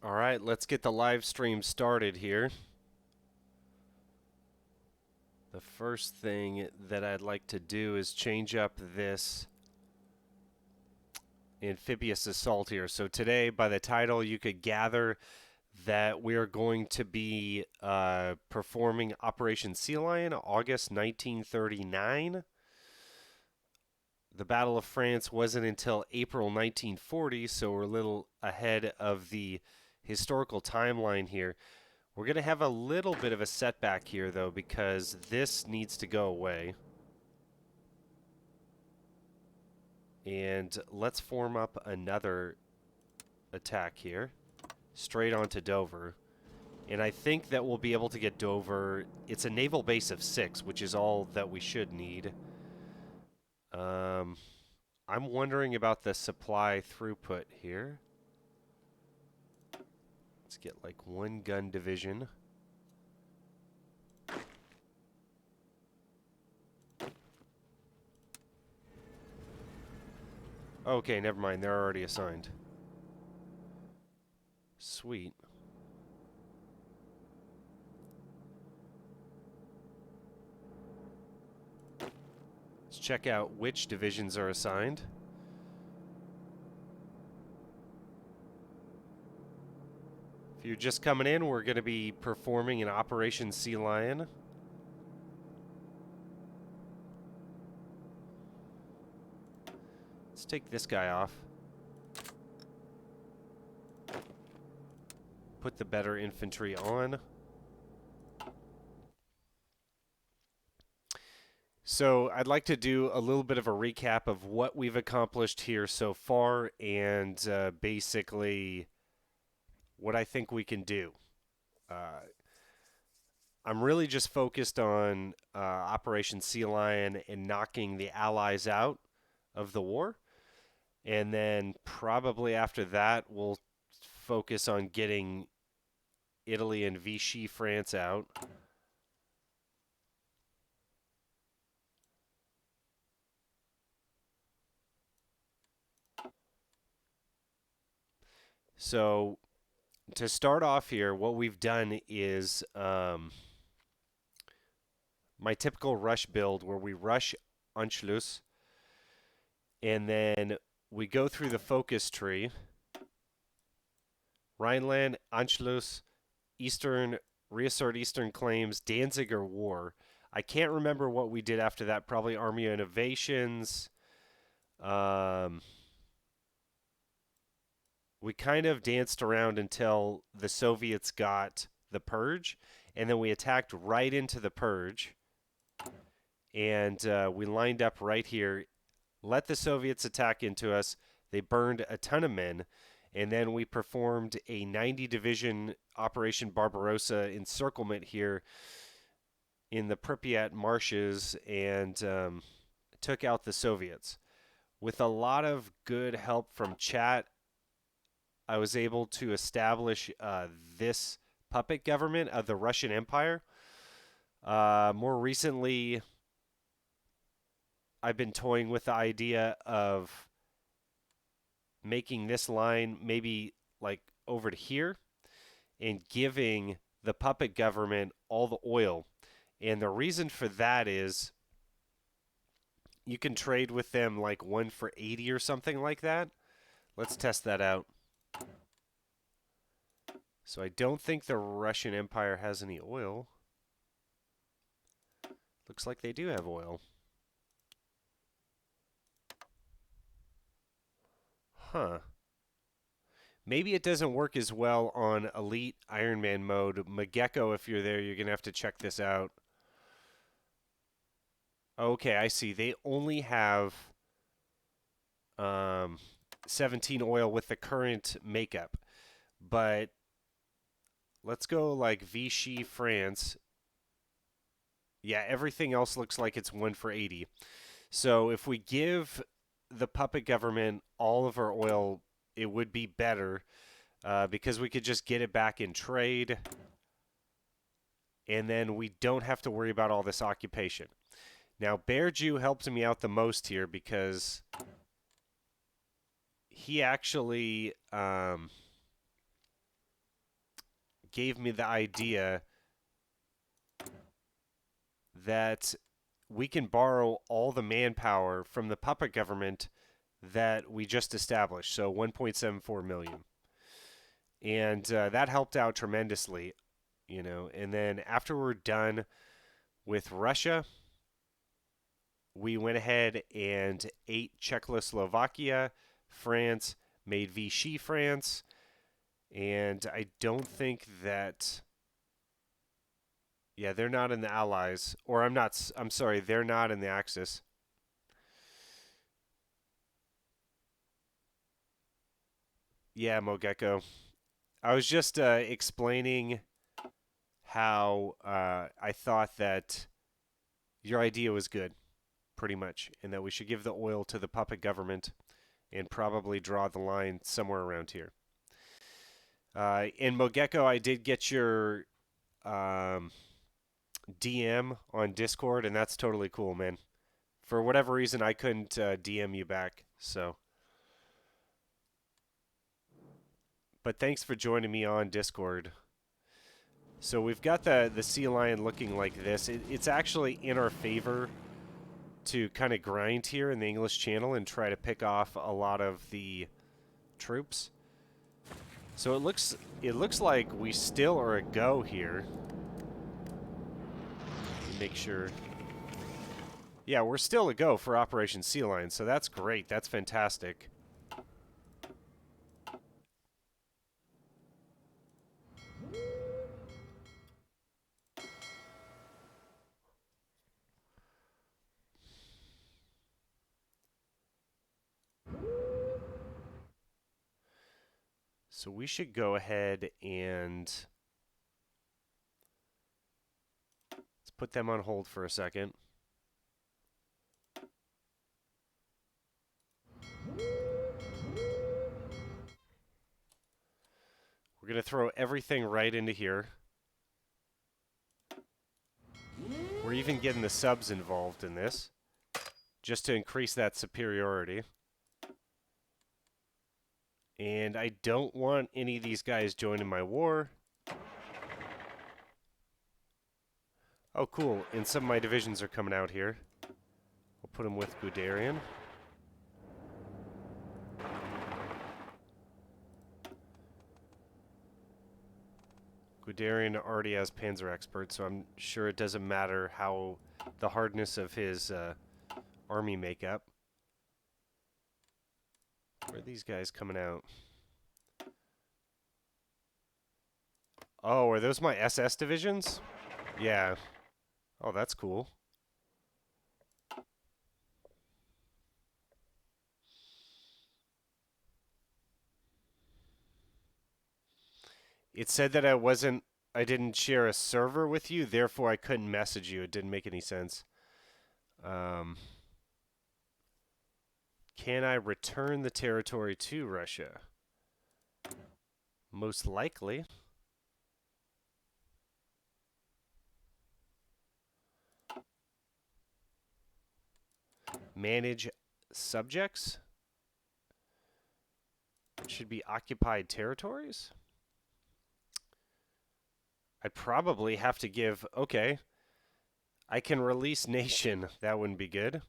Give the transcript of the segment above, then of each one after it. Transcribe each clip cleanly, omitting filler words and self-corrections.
All right, let's get the live stream started here. The first thing that I'd like to do is change up this amphibious assault here. So today, by the title, you could gather that we are going to be performing Operation Sea Lion, August 1939. The Battle of France wasn't until April 1940, so we're a little ahead of the historical timeline here. We're going to have a little bit of a setback here, though, because this needs to go away. And let's form up another attack here, straight onto Dover. And I think that we'll be able to get Dover. It's a naval base of 6, which is all that we should need. Um, I'm wondering about the supply throughput here. Let's get like 1 gun division. Okay, never mind. They're already assigned. Sweet. Let's check out which divisions are assigned. If you're just coming in, we're going to be performing an Operation Sea Lion. Let's take this guy off. Put the better infantry on. So I'd like to do a little bit of a recap of what we've accomplished here so far and basically what I think we can do. I'm really just focused on Operation Sea Lion and knocking the Allies out of the war. And then probably after that, we'll focus on getting Italy and Vichy France out. So to start off here, what we've done is my typical rush build where we rush Anschluss and then we go through the focus tree. Rhineland, Anschluss, Eastern, reassert Eastern claims, Danziger War. I can't remember what we did after that. Probably Army Innovations. We kind of danced around until the Soviets got the purge, and then we attacked right into the purge. And we lined up right here, let the Soviets attack into us. They burned a ton of men, and then we performed a 90 division Operation Barbarossa encirclement here in the Pripyat marshes and took out the Soviets. With a lot of good help from chat, I was able to establish this puppet government of the Russian Empire. More recently, I've been toying with the idea of making this line maybe like over to here and giving the puppet government all the oil. And the reason for that is you can trade with them like 1 for 80 or something like that. Let's test that out. So I don't think the Russian Empire has any oil. Looks like they do have oil. Huh. Maybe it doesn't work as well on Elite Iron Man mode. Magecko, if you're there, you're going to have to check this out. Okay, I see. They only have 17 oil with the current makeup. But let's go like Vichy, France. Yeah, everything else looks like it's 1 for 80. So if we give the puppet government all of our oil, it would be better because we could just get it back in trade. And then we don't have to worry about all this occupation. Now, Bear Jew helped me out the most here because he actually gave me the idea that we can borrow all the manpower from the puppet government that we just established, so 1.74 million. And that helped out tremendously, you know. And then after we're done with Russia, we went ahead and ate Czechoslovakia, France, made Vichy France, and I don't think that... Yeah, they're not in the Allies. Or I'm sorry, they're not in the Axis. Yeah, Mogeko. I was just explaining how I thought that your idea was good, pretty much, and that we should give the oil to the puppet government and probably draw the line somewhere around here. In Mogeko, I did get your DM on Discord, and that's totally cool, man. For whatever reason, I couldn't DM you back, so... But thanks for joining me on Discord. So we've got the sea lion looking like this. It's actually in our favor to kind of grind here in the English Channel and try to pick off a lot of the troops. So it looks like we still are a go here. Make sure. Yeah, we're still a go for Operation Sea Lion, so that's great. That's fantastic. So we should go ahead and let's put them on hold for a second. We're going to throw everything right into here. We're even getting the subs involved in this, just to increase that superiority. And I don't want any of these guys joining my war. Oh, cool. And some of my divisions are coming out here. We'll put them with Guderian. Guderian already has Panzer Expert, so I'm sure it doesn't matter how the hardness of his army makeup. Where are these guys coming out? Oh, are those my SS divisions? Yeah. Oh, that's cool. It said that I didn't share a server with you, therefore I couldn't message you. It didn't make any sense. Can I return the territory to Russia? Most likely. Manage subjects? It should be occupied territories? I'd probably have to give... Okay. I can release nation. That wouldn't be good.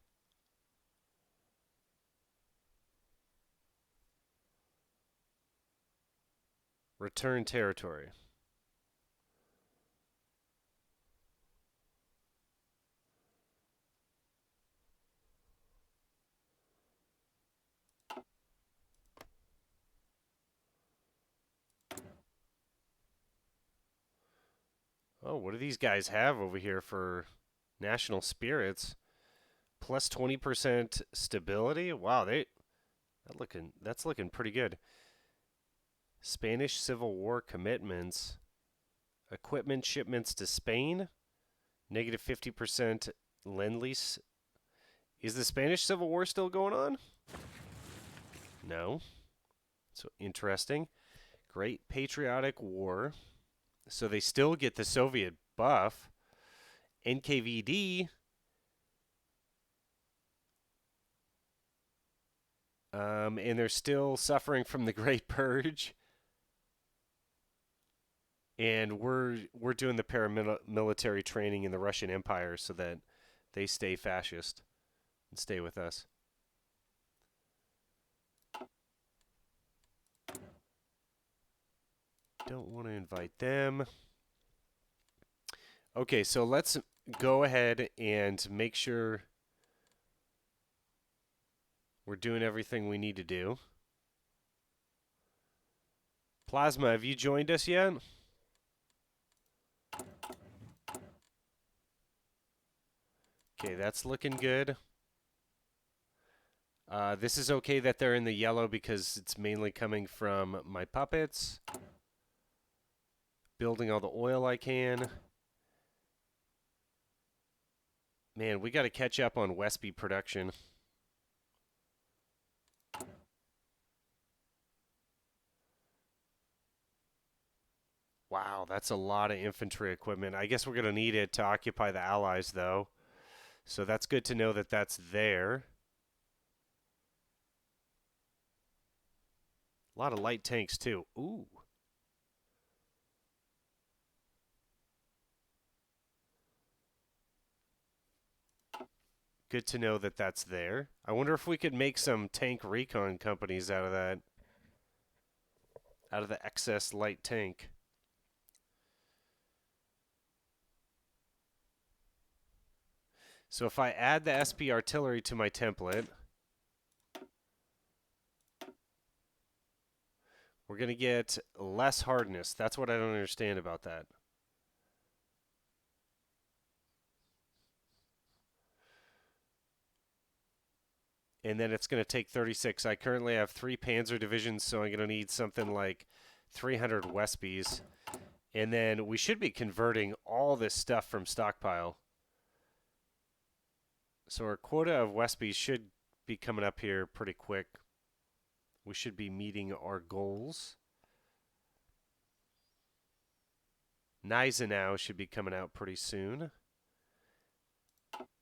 Return territory. Oh, what do these guys have over here for national spirits? Plus 20% stability? Wow, that's looking pretty good. Spanish Civil War commitments. Equipment shipments to Spain. Negative 50% lend-lease. Is the Spanish Civil War still going on? No. So interesting. Great Patriotic War. So they still get the Soviet buff. NKVD. And they're still suffering from the Great Purge. And we're doing the paramilitary training in the Russian Empire so that they stay fascist and stay with us. Don't want to invite them. Okay, so let's go ahead and make sure we're doing everything we need to do. Plasma, have you joined us yet? Okay, that's looking good. This is okay that they're in the yellow because it's mainly coming from my puppets. Building all the oil I can. Man, we got to catch up on Westby production. Wow, that's a lot of infantry equipment. I guess we're going to need it to occupy the Allies, though. So that's good to know that that's there. A lot of light tanks, too. Ooh. Good to know that that's there. I wonder if we could make some tank recon companies out of that. Out of the excess light tank. So if I add the SP artillery to my template, we're going to get less hardness. That's what I don't understand about that. And then it's going to take 36. I currently have 3 Panzer divisions, so I'm going to need something like 300 Westbys. And then we should be converting all this stuff from stockpile. So our quota of Westbys should be coming up here pretty quick. We should be meeting our goals. Gneisenau should be coming out pretty soon.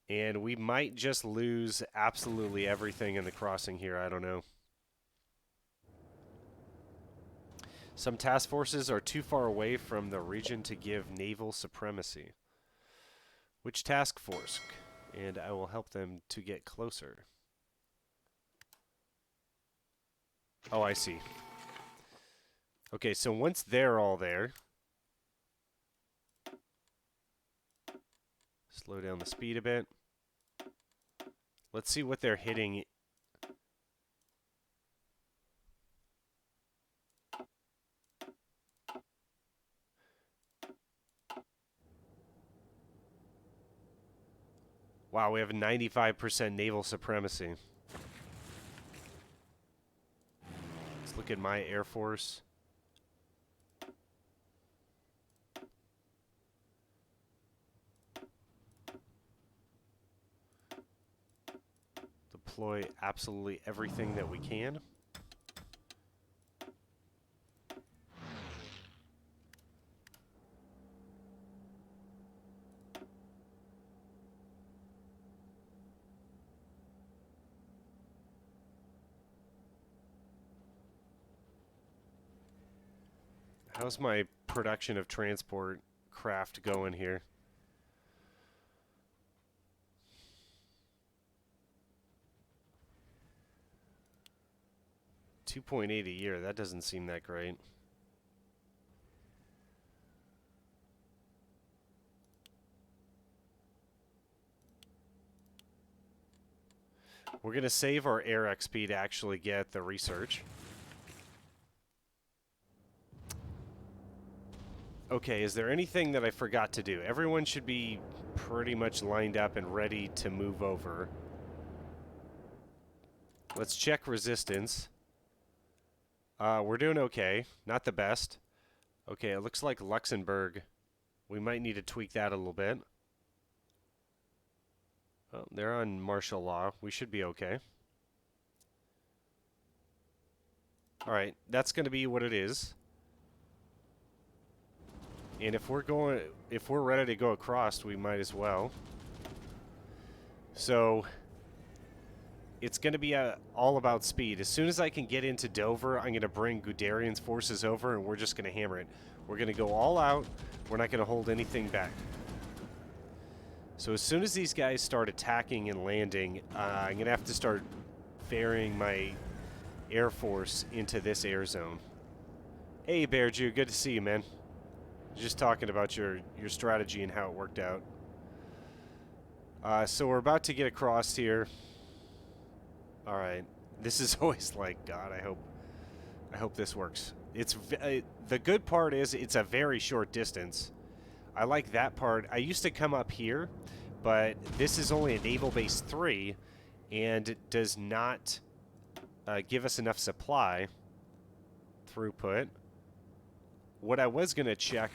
And we might just lose absolutely everything in the crossing here. I don't know. Some task forces are too far away from the region to give naval supremacy. Which task force? And I will help them to get closer. Oh, I see. Okay, so once they're all there, slow down the speed a bit. Let's see what they're hitting. Wow, we have 95% naval supremacy. Let's look at my Air Force. Deploy absolutely everything that we can. How's my production of transport craft going here? $2.8 a year. That doesn't seem that great. We're going to save our air XP to actually get the research. Okay, is there anything that I forgot to do? Everyone should be pretty much lined up and ready to move over. Let's check resistance. We're doing okay. Not the best. Okay, it looks like Luxembourg. We might need to tweak that a little bit. Oh, they're on martial law. We should be okay. Alright, that's going to be what it is. And if we're ready to go across, we might as well. So it's going to be all about speed. As soon as I can get into Dover, I'm going to bring Guderian's forces over, and we're just going to hammer it. We're going to go all out. We're not going to hold anything back. So as soon as these guys start attacking and landing, I'm going to have to start ferrying my Air Force into this air zone. Hey, Bear Jew, good to see you, man. Just talking about your strategy and how it worked out. So we're about to get across here. All right. This is always like, God, I hope this works. It's the good part is it's a very short distance. I like that part. I used to come up here, but this is only a Naval Base 3, and it does not give us enough supply throughput. What I was going to check,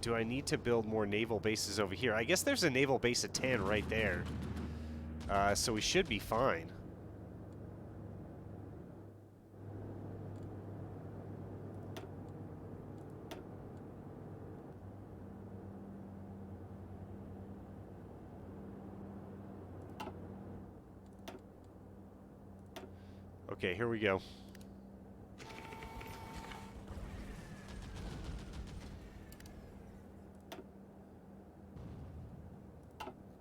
do I need to build more naval bases over here? I guess there's a naval base of 10 right there, so we should be fine. Okay, here we go.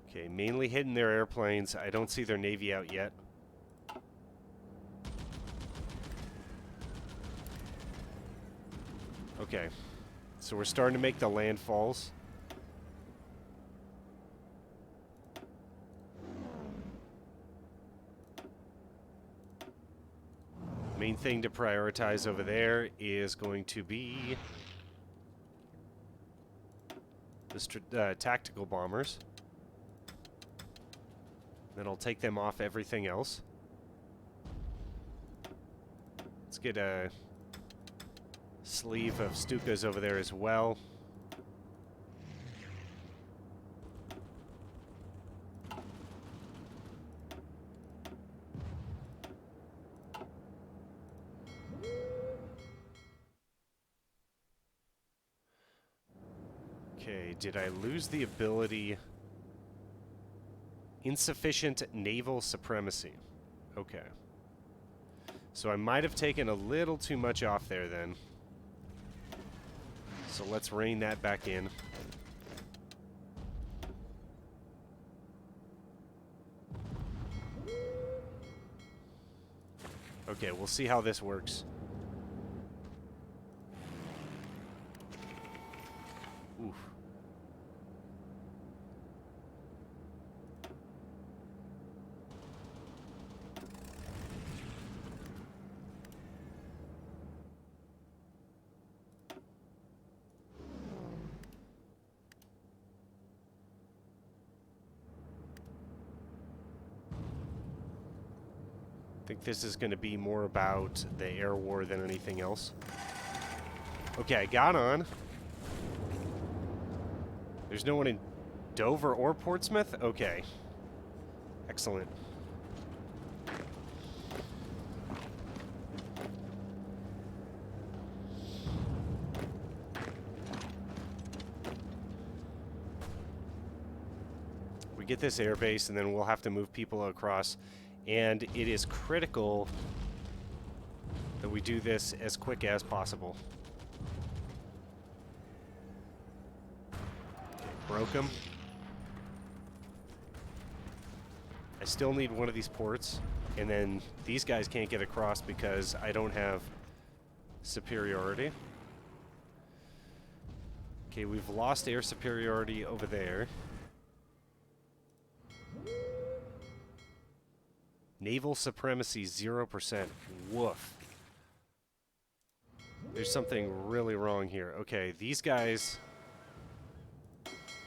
Okay, mainly hitting their airplanes. I don't see their navy out yet. Okay, so we're starting to make the landfalls. Main thing to prioritize over there is going to be the tactical bombers. Then I'll take them off everything else. Let's get a sleeve of Stukas over there as well. Okay, did I lose the ability? Insufficient naval supremacy. Okay. So I might have taken a little too much off there then. So let's rein that back in. Okay, we'll see how this works. Oof. I think this is going to be more about the air war than anything else. Okay, I got on. There's no one in Dover or Portsmouth? Okay. Excellent. We get this airbase, and then we'll have to move people across. And it is critical that we do this as quick as possible. Okay, broke him. I still need one of these ports, and then these guys can't get across because I don't have superiority. Okay, we've lost air superiority over there. Naval supremacy 0%. Woof. There's something really wrong here. Okay, these guys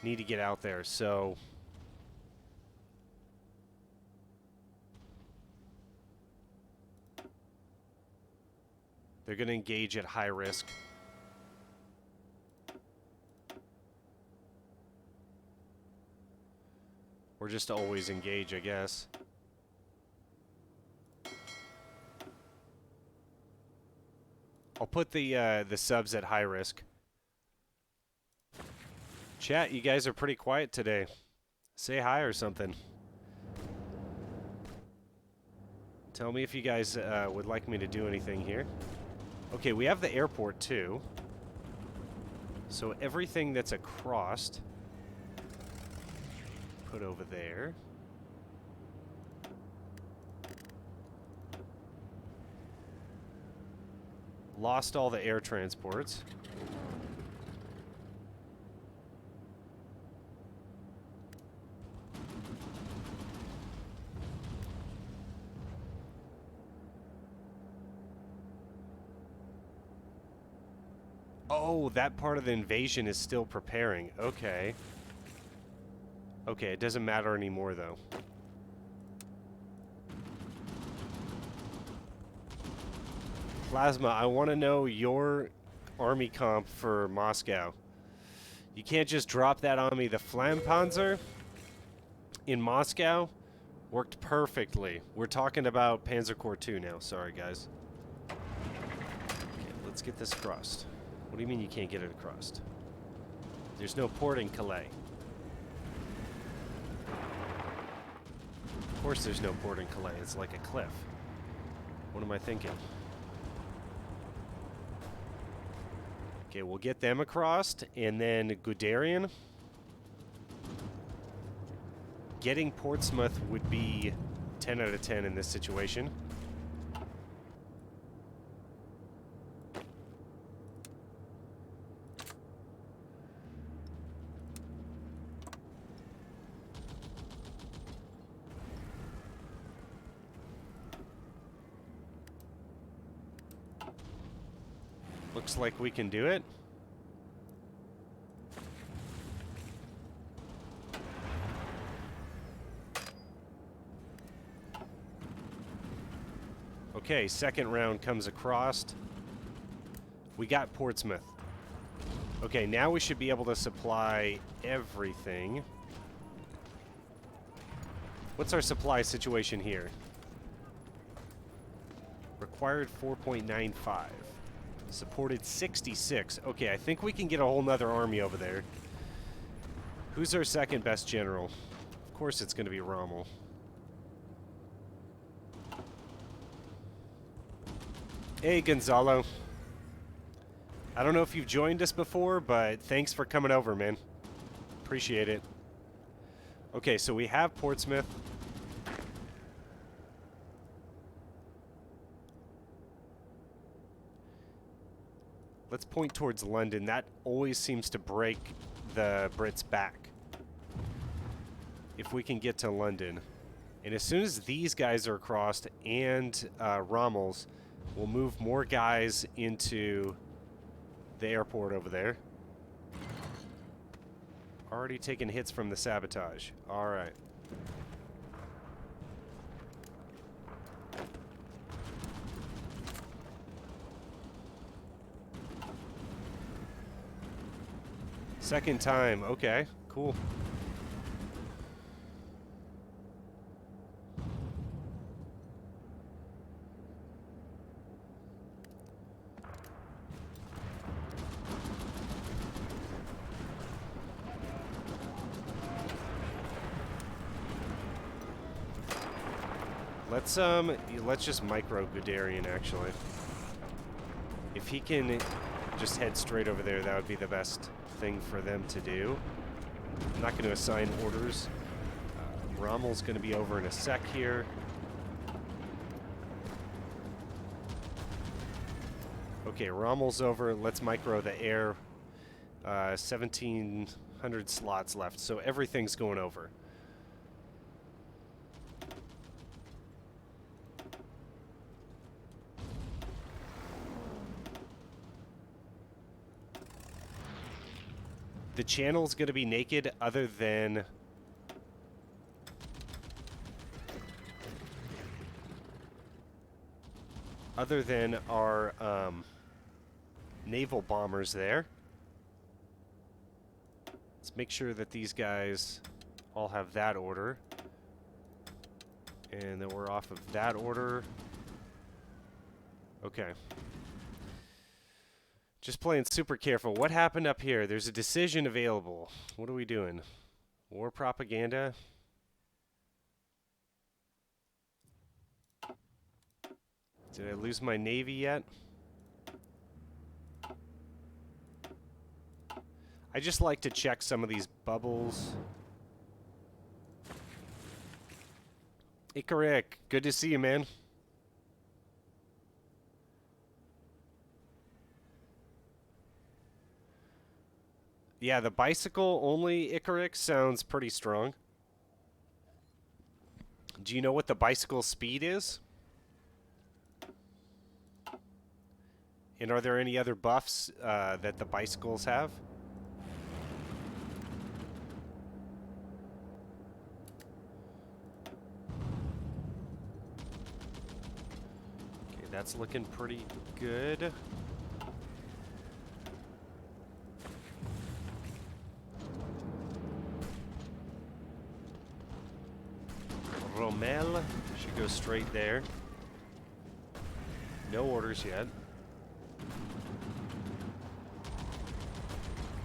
need to get out there, so they're going to engage at high risk. Or just always engage, I guess. I'll put the subs at high risk. Chat, you guys are pretty quiet today. Say hi or something. Tell me if you guys would like me to do anything here. Okay, we have the airport too. So everything that's across, put over there. Lost all the air transports. Oh, that part of the invasion is still preparing. Okay. Okay, it doesn't matter anymore, though. Plasma, I want to know your army comp for Moscow. You can't just drop that on me. The Flampanzer in Moscow worked perfectly. We're talking about Panzer Corps 2 now. Sorry, guys. Okay, let's get this crossed. What do you mean you can't get it across? There's no port in Calais. Of course there's no port in Calais. It's like a cliff. What am I thinking? Okay, we'll get them across, and then Guderian. Getting Portsmouth would be 10 out of 10 in this situation. Looks like we can do it. Okay, second round comes across. We got Portsmouth. Okay, now we should be able to supply everything. What's our supply situation here? Required 4.95. Supported 66. Okay, I think we can get a whole nother army over there. Who's our second best general? Of course it's going to be Rommel. Hey, Gonzalo. I don't know if you've joined us before, but thanks for coming over, man. Appreciate it. Okay, so we have Portsmouth. Let's point towards London. That always seems to break the Brits back. If we can get to London. And as soon as these guys are crossed and Rommel's, we'll move more guys into the airport over there. Already taking hits from the sabotage. All right. Second time. Okay, cool. Let's just micro Guderian, actually. If he can just head straight over there, that would be the best thing for them to do. I'm not going to assign orders. Rommel's going to be over in a sec here. Okay, Rommel's over. Let's micro the air. 1,700 slots left, so everything's going over. The channel's going to be naked other than our naval bombers there. Let's make sure that these guys all have that order. And then we're off of that order. Okay. Just playing super careful. What happened up here? There's a decision available. What are we doing? War propaganda? Did I lose my navy yet? I just like to check some of these bubbles. Ikarik, good to see you, man. Yeah, the bicycle only Ikarik sounds pretty strong. Do you know what the bicycle speed is? And are there any other buffs that the bicycles have? Okay, that's looking pretty good. Rommel should go straight there. No orders yet.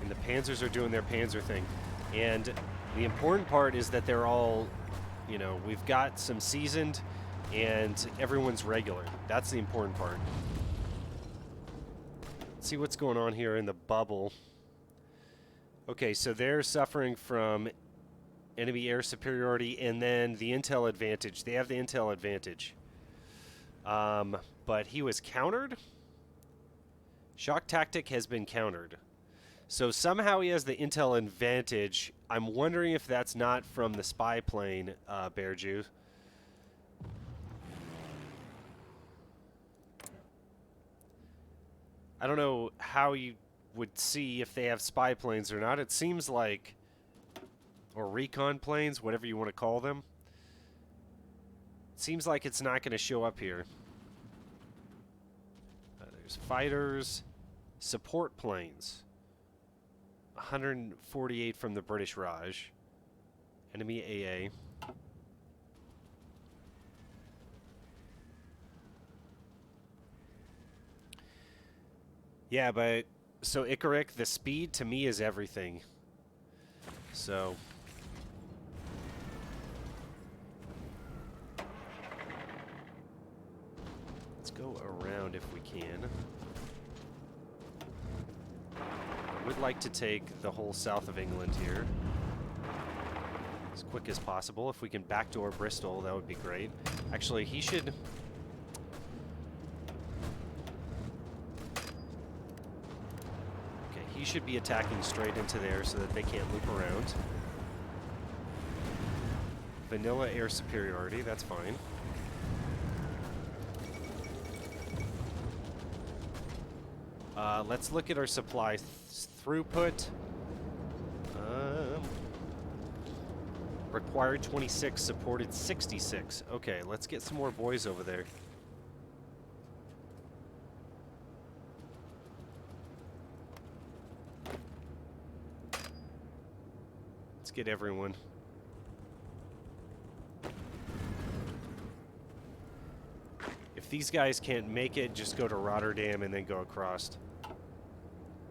And the Panzers are doing their Panzer thing. And the important part is that they're all, you know, we've got some seasoned and everyone's regular. That's the important part. Let's see what's going on here in the bubble. Okay, so they're suffering from enemy air superiority and then the intel advantage. They have the intel advantage. But he was countered? Shock tactic has been countered. So somehow he has the intel advantage. I'm wondering if that's not from the spy plane, Bear Jew. I don't know how you would see if they have spy planes or not. It seems like, or recon planes, whatever you want to call them. It seems like it's not going to show up here. There's fighters, support planes. 148 from the British Raj. Enemy AA. Yeah, but so Ikarik, the speed to me is everything. So let's go around if we can. I would like to take the whole south of England here as quick as possible. If we can backdoor Bristol, that would be great. Actually, he should... Okay, he should be attacking straight into there so that they can't loop around. Vanilla air superiority, that's fine. Let's look at our supply throughput. Required 26, supported 66. Okay, let's get some more boys over there. Let's get everyone. If these guys can't make it, just go to Rotterdam and then go across.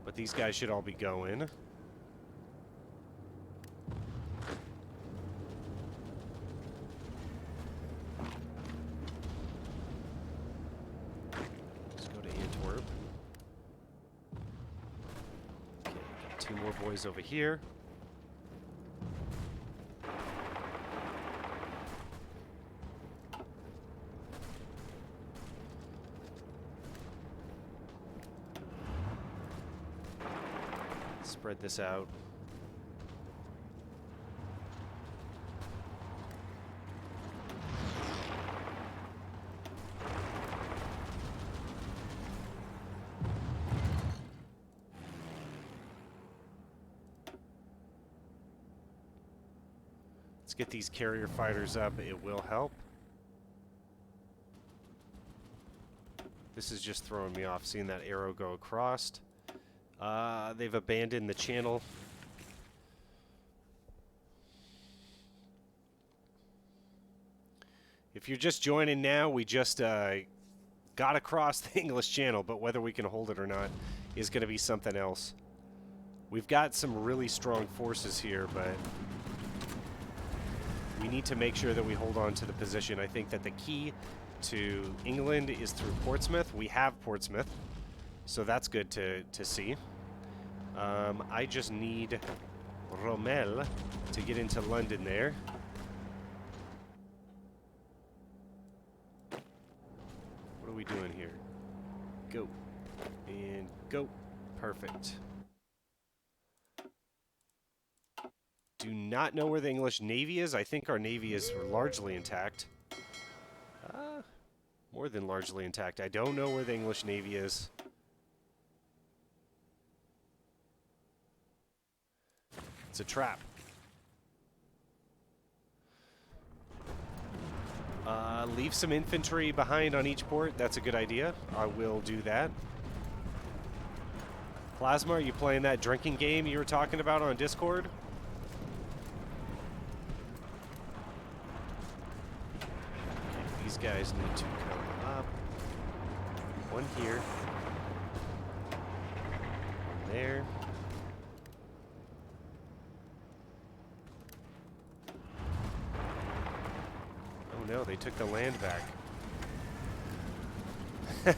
But these guys should all be going. Let's go to Antwerp. Okay, got two more boys over here. Spread this out. Let's get these carrier fighters up. It will help. This is just throwing me off, seeing that arrow go across. They've abandoned the channel. If you're just joining now, we just got across the English Channel, but whether we can hold it or not is going to be something else. We've got some really strong forces here, but we need to make sure that we hold on to the position. I think that the key to England is through Portsmouth. We have Portsmouth, so that's good to see. I just need Rommel to get into London there. What are we doing here? Go. And go. Perfect. Do not know where the English Navy is. I think our Navy is largely intact. More than largely intact. I don't know where the English Navy is. It's a trap. Leave some infantry behind on each port. That's a good idea. I will do that. Plasma, are you playing that drinking game you were talking about on Discord? Okay, these guys need to come up. One here. One there. Oh no, they took the land back.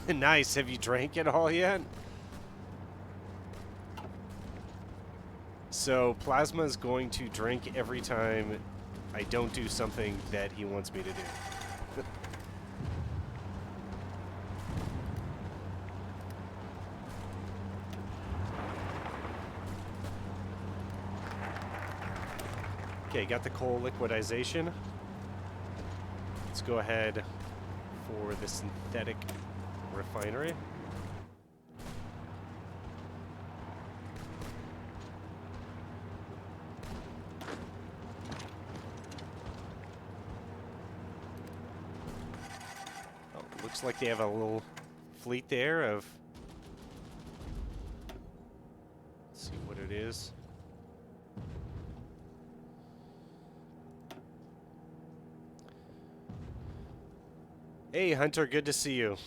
Nice. Have you drank it all yet? So Plasma is going to drink every time I don't do something that he wants me to do. Okay, got the coal liquidization. Let's go ahead for the synthetic refinery. Oh, looks like they have a little fleet there of... Let's see what it is. Hey, Hunter, good to see you.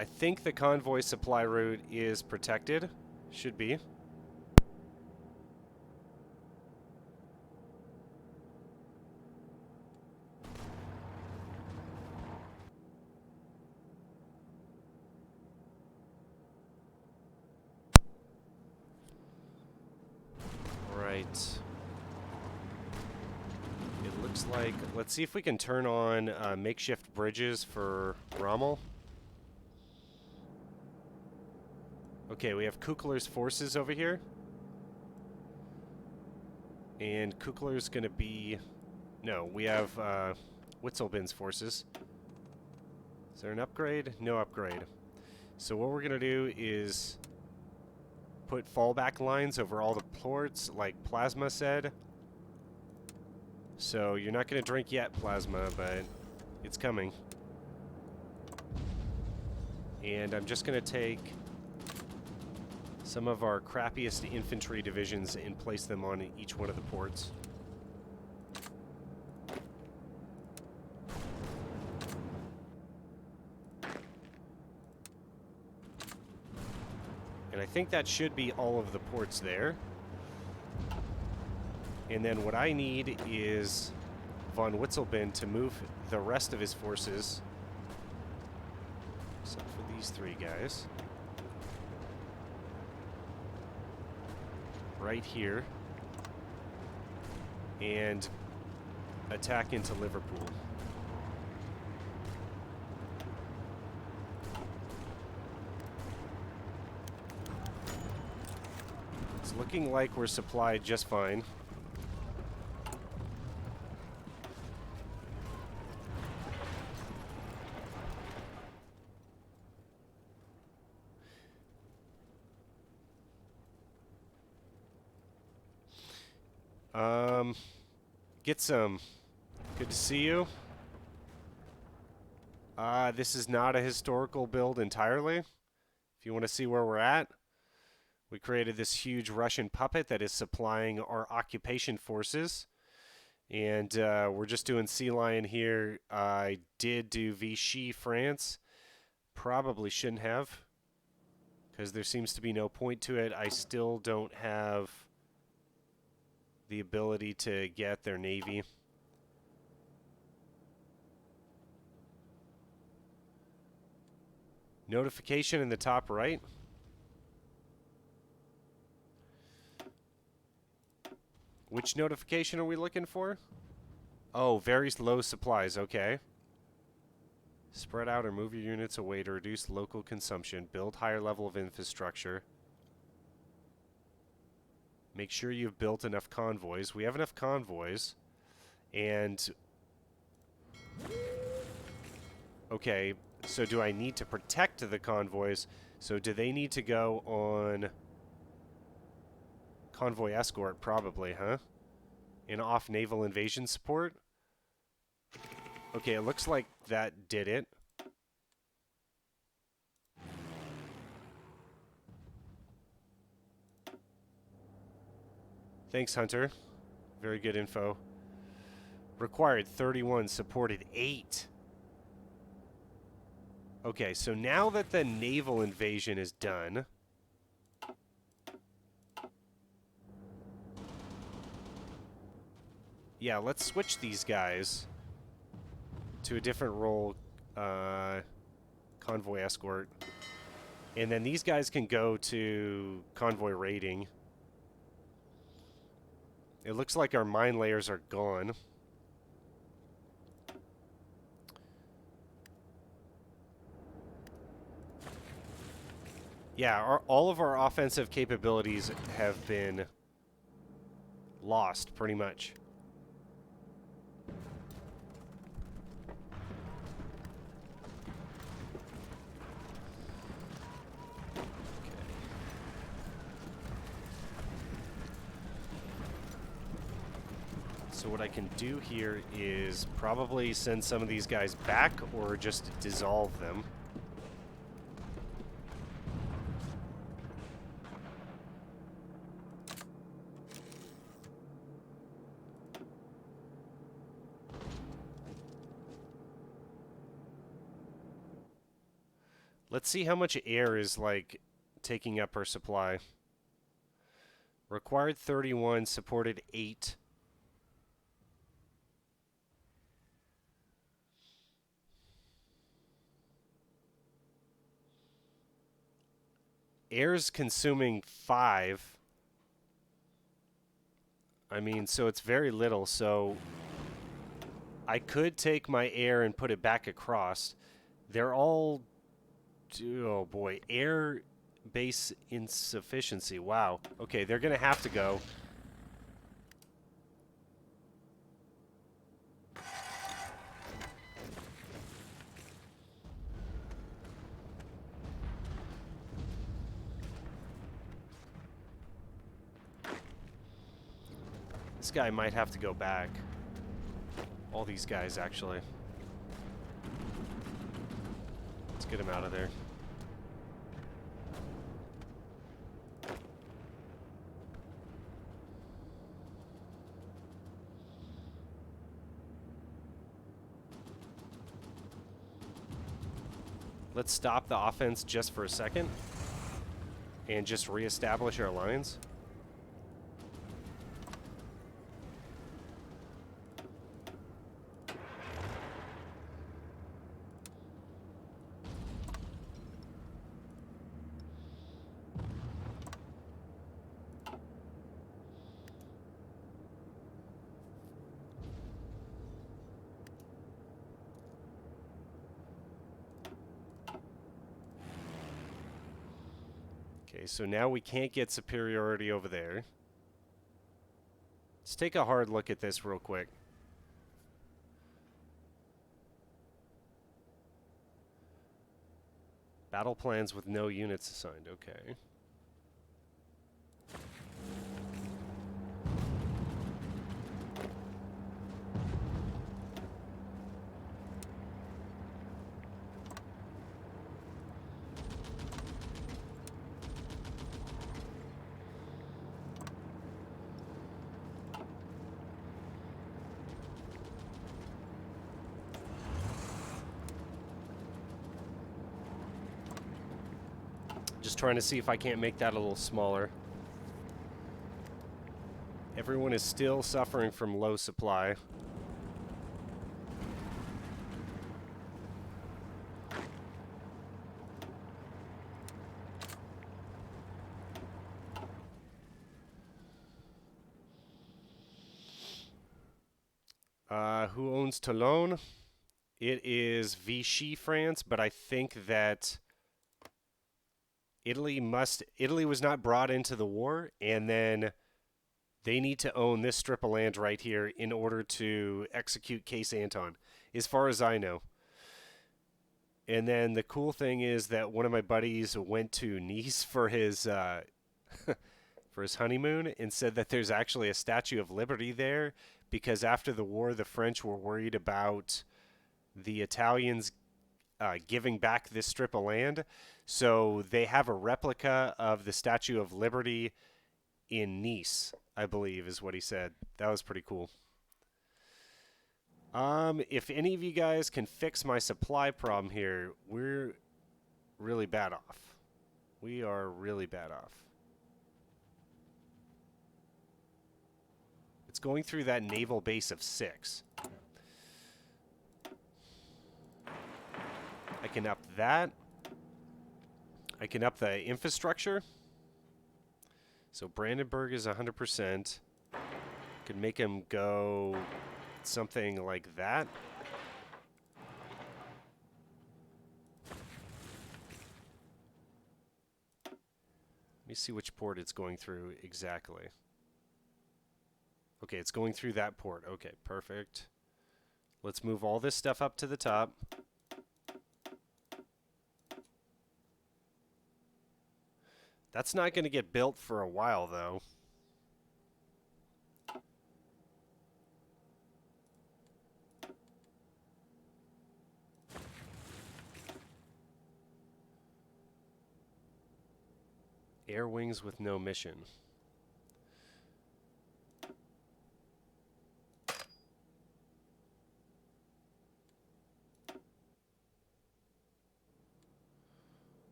I think the convoy supply route is protected. Should be. Right. It looks like... Let's see if we can turn on makeshift bridges for Rommel. Okay, we have Kukler's forces over here. And Kukler's going to be... No, we have Witzelbin's forces. Is there an upgrade? No upgrade. So what we're going to do is put fallback lines over all the ports, like Plasma said. So you're not going to drink yet, Plasma, but it's coming. And I'm just going to take some of our crappiest infantry divisions and place them on each one of the ports. And I think that should be all of the ports there. And then what I need is von Witzelbin to move the rest of his forces, except for these three guys, right here, and attack into Liverpool. It's looking like we're supplied just fine. Get some. Good to see you. This is not a historical build entirely. If you want to see where we're at, we created this huge Russian puppet that is supplying our occupation forces. And we're just doing Sea Lion here. I did do Vichy France. Probably shouldn't have, because there seems to be no point to it. I still don't have the ability to get their navy. Notification in the top right. Which notification are we looking for? Oh, very low supplies. Okay. Spread out or move your units away to reduce local consumption. Build higher level of infrastructure. Make sure you've built enough convoys. We have enough convoys. And... okay, so do I need to protect the convoys? So do they need to go on... convoy escort? Probably, huh? And off naval invasion support? Okay, it looks like that did it. Thanks, Hunter. Very good info. Required 31, supported 8. Okay, so now that the naval invasion is done... yeah, let's switch these guys to a different role. Convoy escort. And then these guys can go to convoy raiding. It looks like our mine layers are gone. Yeah, all of our offensive capabilities have been lost, pretty much. So what I can do here is probably send some of these guys back or just dissolve them. Let's see how much air is, like, taking up our supply. Required 31, supported 8. Air's consuming 5. I mean, so it's very little, so I could take my air and put it back across. They're all... oh boy, air base insufficiency. Wow. Okay, they're going to have to go. This guy might have to go back. All these guys, actually. Let's get him out of there. Let's stop the offense just for a second and just reestablish our lines. Okay, so now we can't get superiority over there. Let's take a hard look at this real quick. Battle plans with no units assigned. Okay. Just trying to see if I can't make that a little smaller. Everyone is still suffering from low supply. Who owns Toulon? It is Vichy, France, but I think that Italy was not brought into the war, and then they need to own this strip of land right here in order to execute Case Anton, as far as I know. And then the cool thing is that one of my buddies went to Nice for his for his honeymoon and said that there's actually a Statue of Liberty there because after the war, the French were worried about the Italians giving back this strip of land. So they have a replica of the Statue of Liberty in Nice, I believe, is what he said. That was pretty cool. If any of you guys can fix my supply problem here, we're really bad off. We are really bad off. It's going through that naval base of 6. I can up that. I can up the infrastructure. So Brandenburg is 100%. Could make him go something like that. Let me see which port it's going through exactly. Okay, it's going through that port. Okay, perfect. Let's move all this stuff up to the top. That's not going to get built for a while, though. Air wings with no mission.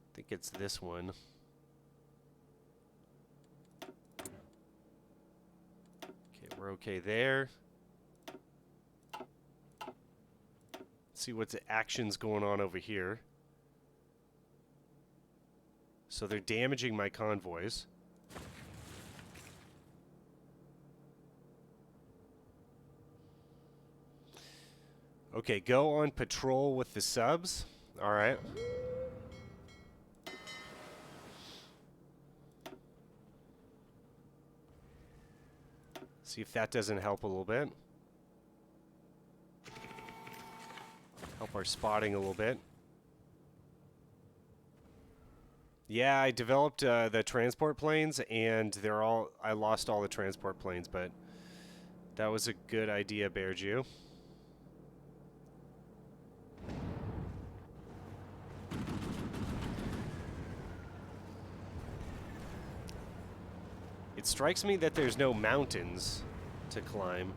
I think it's this one. Okay, we're okay there. Let's see what's actions going on over here. So they're damaging my convoys. Okay, go on patrol with the subs. All right. See if that doesn't help a little bit. Help our spotting a little bit. Yeah, I developed the transport planes, and I lost all the transport planes, but that was a good idea, Bearju. It strikes me that there's no mountains to climb.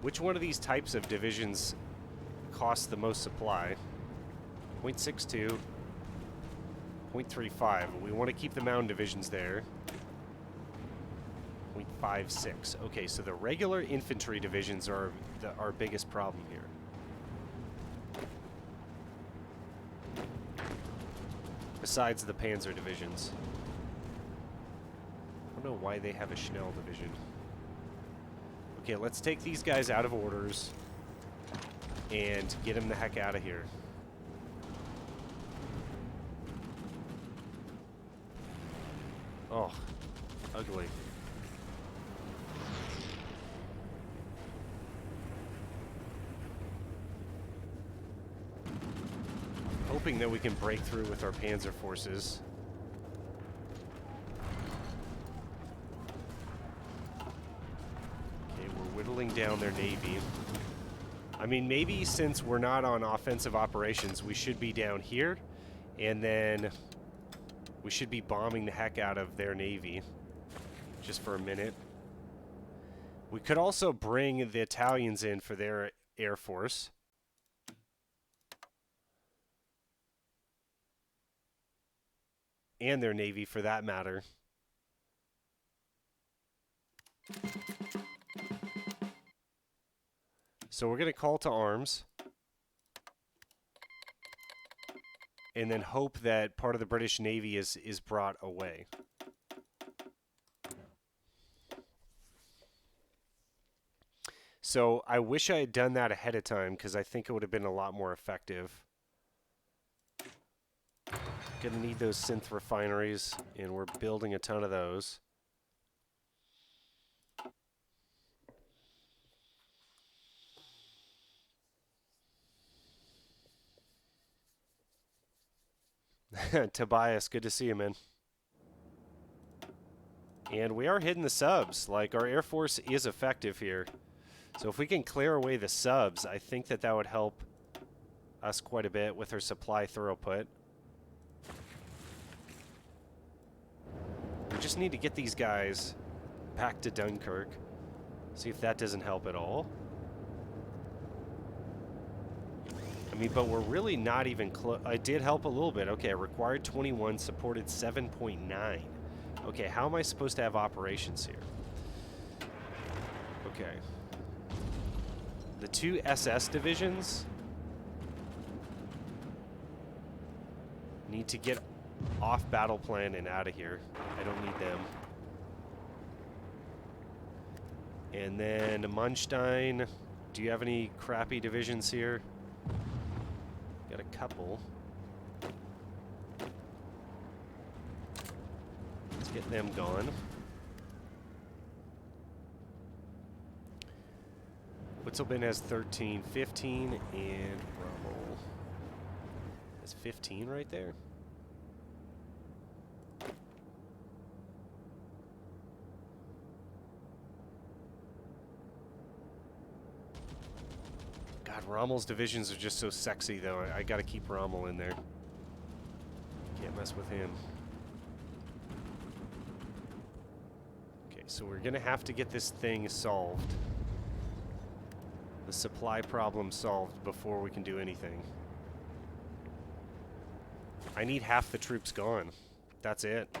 Which one of these types of divisions costs the most supply? 0.62. 0.35. We want to keep the mountain divisions there. 0.56. Okay, so the regular infantry divisions are our biggest problem here. Besides the panzer divisions. I don't know why they have a Schnell division. Okay, let's take these guys out of orders and get them the heck out of here. Oh, ugly. Hoping that we can break through with our panzer forces. Whittling down their navy. I mean, maybe since we're not on offensive operations, we should be down here, and then we should be bombing the heck out of their navy just for a minute. We could also bring the Italians in for their air force. And their navy, for that matter. So we're going to call to arms. And then hope that part of the British Navy is brought away. So I wish I had done that ahead of time because I think it would have been a lot more effective. Gonna need those synth refineries, and we're building a ton of those. Tobias, good to see you, man. And we are hitting the subs. Like, our Air Force is effective here. So if we can clear away the subs, I think that that would help us quite a bit with our supply throughput. We just need to get these guys back to Dunkirk. See if that doesn't help at all. I mean, but we're really not even close. I did help a little bit. Okay, required 21, supported 7.9. Okay, how am I supposed to have operations here? Okay. The two SS divisions need to get off battle plan and out of here. I don't need them. And then Munstein, do you have any crappy divisions here? Got a couple. Let's get them gone. Witzelbin has 13, 15, and Rommel has 15 right there. God, Rommel's divisions are just so sexy, though. I gotta keep Rommel in there. Can't mess with him. Okay, so we're gonna have to get this thing solved. The supply problem solved before we can do anything. I need half the troops gone. That's it.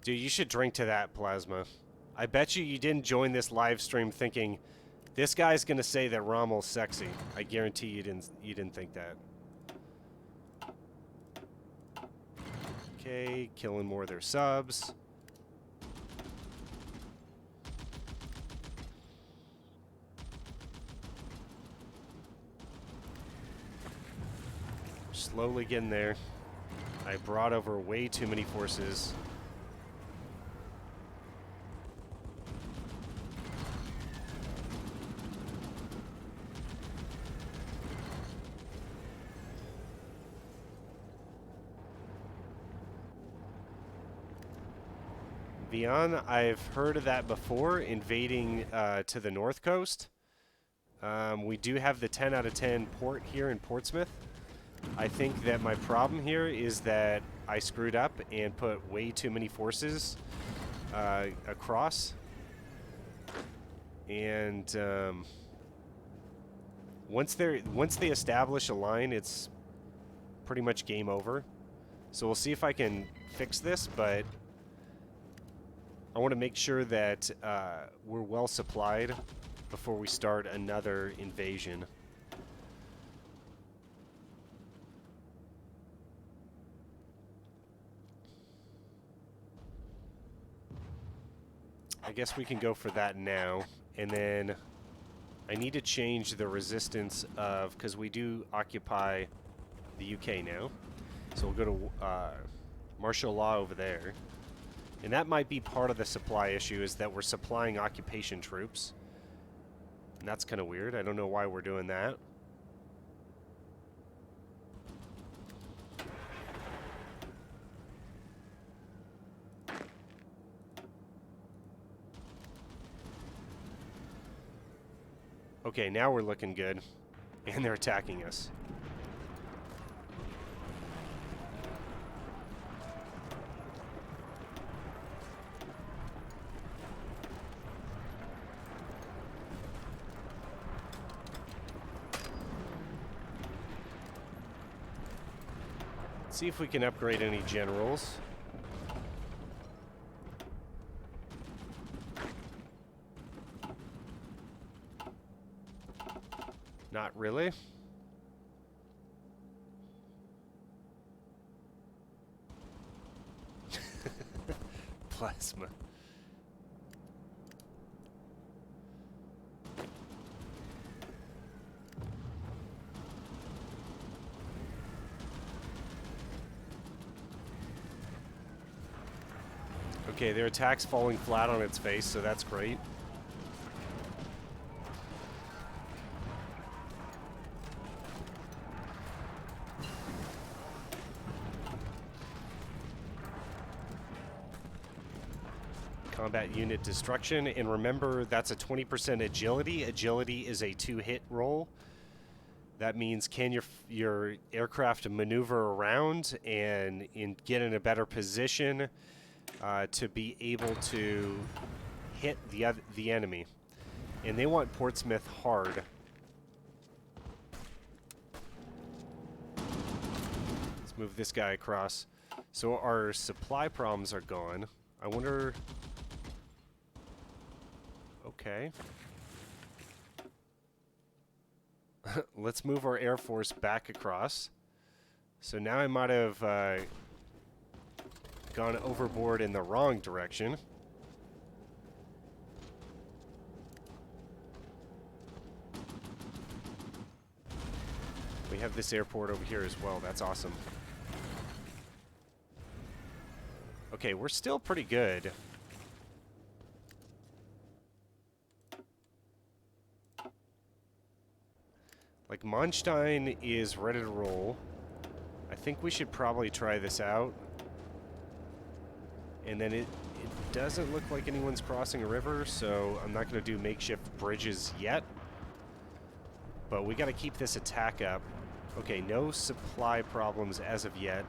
Dude, you should drink to that, Plasma. I bet you didn't join this live stream thinking, this guy's gonna say that Rommel's sexy. I guarantee you didn't think that. Okay, killing more of their subs. Slowly getting there. I brought over way too many forces. Vian, I've heard of that before, invading to the north coast. We do have the 10 out of 10 port here in Portsmouth. I think that my problem here is that I screwed up and put way too many forces across. And once they establish a line, it's pretty much game over. So we'll see if I can fix this, but I want to make sure that we're well supplied before we start another invasion. I guess we can go for that now, and then I need to change the resistance of, because we do occupy the UK now, so we'll go to martial law over there. And that might be part of the supply issue, is that we're supplying occupation troops. And that's kind of weird. I don't know why we're doing that. Okay, now we're looking good. And they're attacking us. See if we can upgrade any generals. Not really. Plasma. Okay, their attack's falling flat on its face, so that's great. Combat unit destruction, and remember that's a 20% agility. Agility is a 2-hit roll. That means can your aircraft maneuver around and get in a better position to be able to hit the enemy. And they want Portsmouth hard. Let's move this guy across. So our supply problems are gone. I wonder... Okay. Let's move our Air Force back across. So now I might have gone overboard in the wrong direction. We have this airport over here as well. That's awesome. Okay, we're still pretty good. Like, Monstein is ready to roll. I think we should probably try this out. And then it doesn't look like anyone's crossing a river, so I'm not going to do makeshift bridges yet. But we got to keep this attack up. Okay, no supply problems as of yet.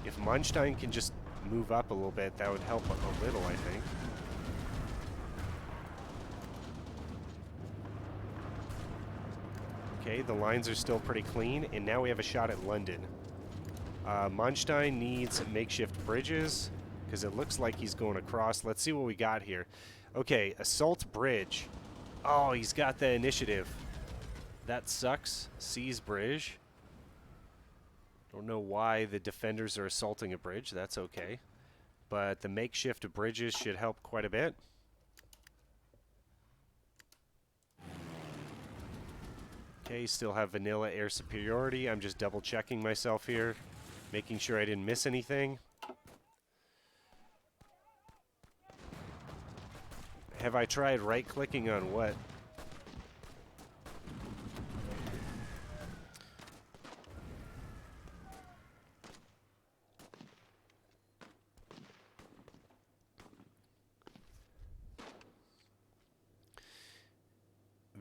If Monstein can just move up a little bit, that would help a little, I think. Okay, the lines are still pretty clean, and now we have a shot at London. Monstein needs makeshift bridges, because it looks like he's going across. Let's see what we got here. Okay, assault bridge. Oh, he's got the initiative. That sucks. Seize bridge. Don't know why the defenders are assaulting a bridge. That's okay. But the makeshift bridges should help quite a bit. Okay, still have vanilla air superiority. I'm just double checking myself here, making sure I didn't miss anything. Have I tried right-clicking on what?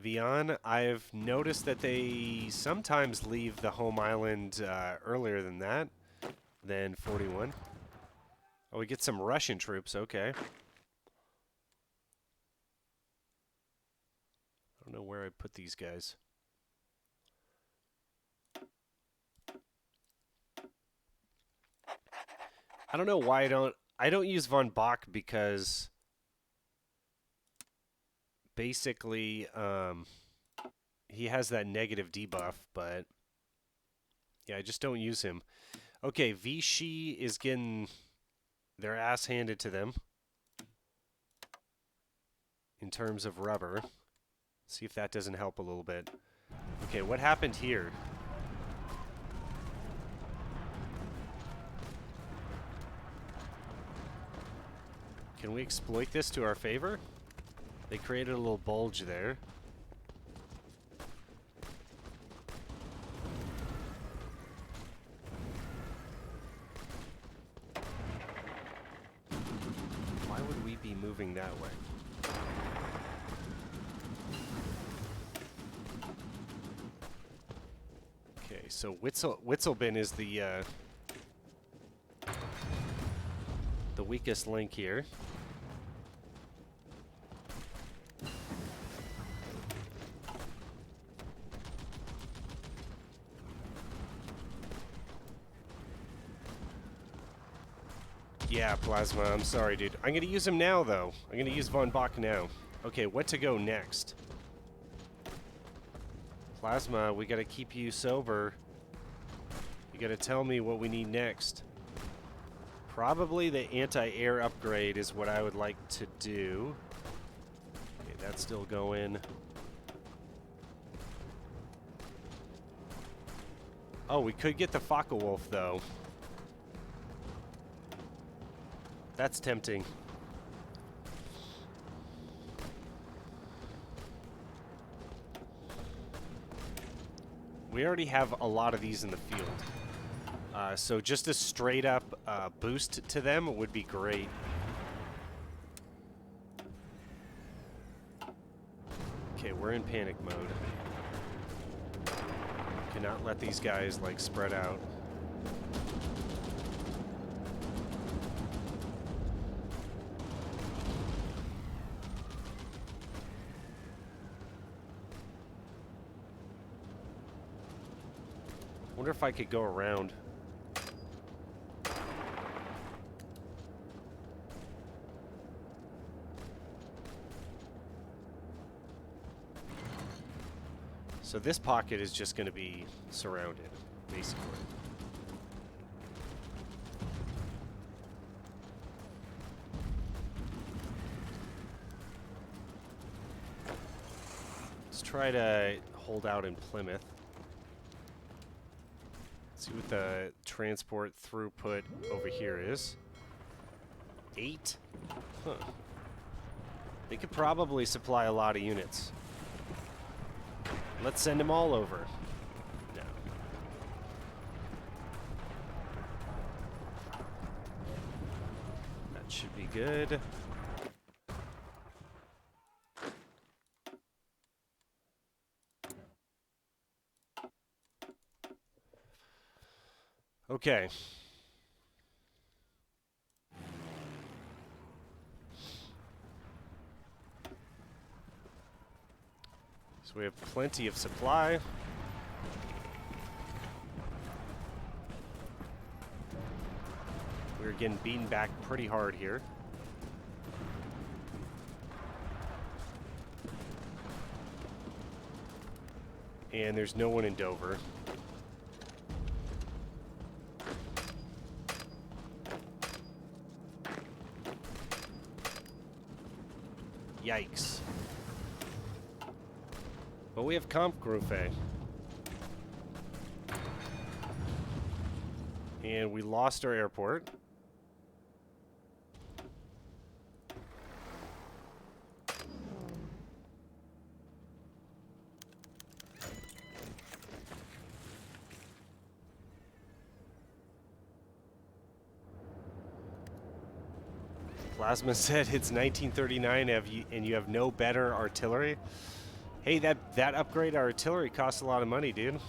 Vian, I've noticed that they sometimes leave the home island earlier than that, than 41. Oh, we get some Russian troops, okay. I don't know where I put these guys. I don't know why I don't use von Bach because basically he has that negative debuff, but yeah, I just don't use him. Okay, Vichy is getting their ass handed to them in terms of rubber. See if that doesn't help a little bit. Okay, what happened here? Can we exploit this to our favor? They created a little bulge there. Why would we be moving that way? Okay, so Witzelbin is the weakest link here. Yeah, Plasma, I'm sorry, dude. I'm gonna use him now, though. I'm gonna use Von Bach now. Okay, what to go next? Plasma, we gotta keep you sober. You gotta tell me what we need next. Probably the anti-air upgrade is what I would like to do. Okay, that's still going. Oh, we could get the Focke-Wulf, though. That's tempting. We already have a lot of these in the field. So just a straight up boost to them would be great. Okay, we're in panic mode. Cannot let these guys, like, spread out. Wonder if I could go around. So this pocket is just going to be surrounded, basically. Let's try to hold out in Plymouth. See what the transport throughput over here is. 8? Huh. They could probably supply a lot of units. Let's send them all over. No. That should be good. Okay. So we have plenty of supply. We're getting beaten back pretty hard here. And there's no one in Dover. Yikes. But we have Kampfgruppe. And we lost our airport. Plasma said it's 1939 and you have no better artillery. Hey, that upgrade artillery costs a lot of money, dude.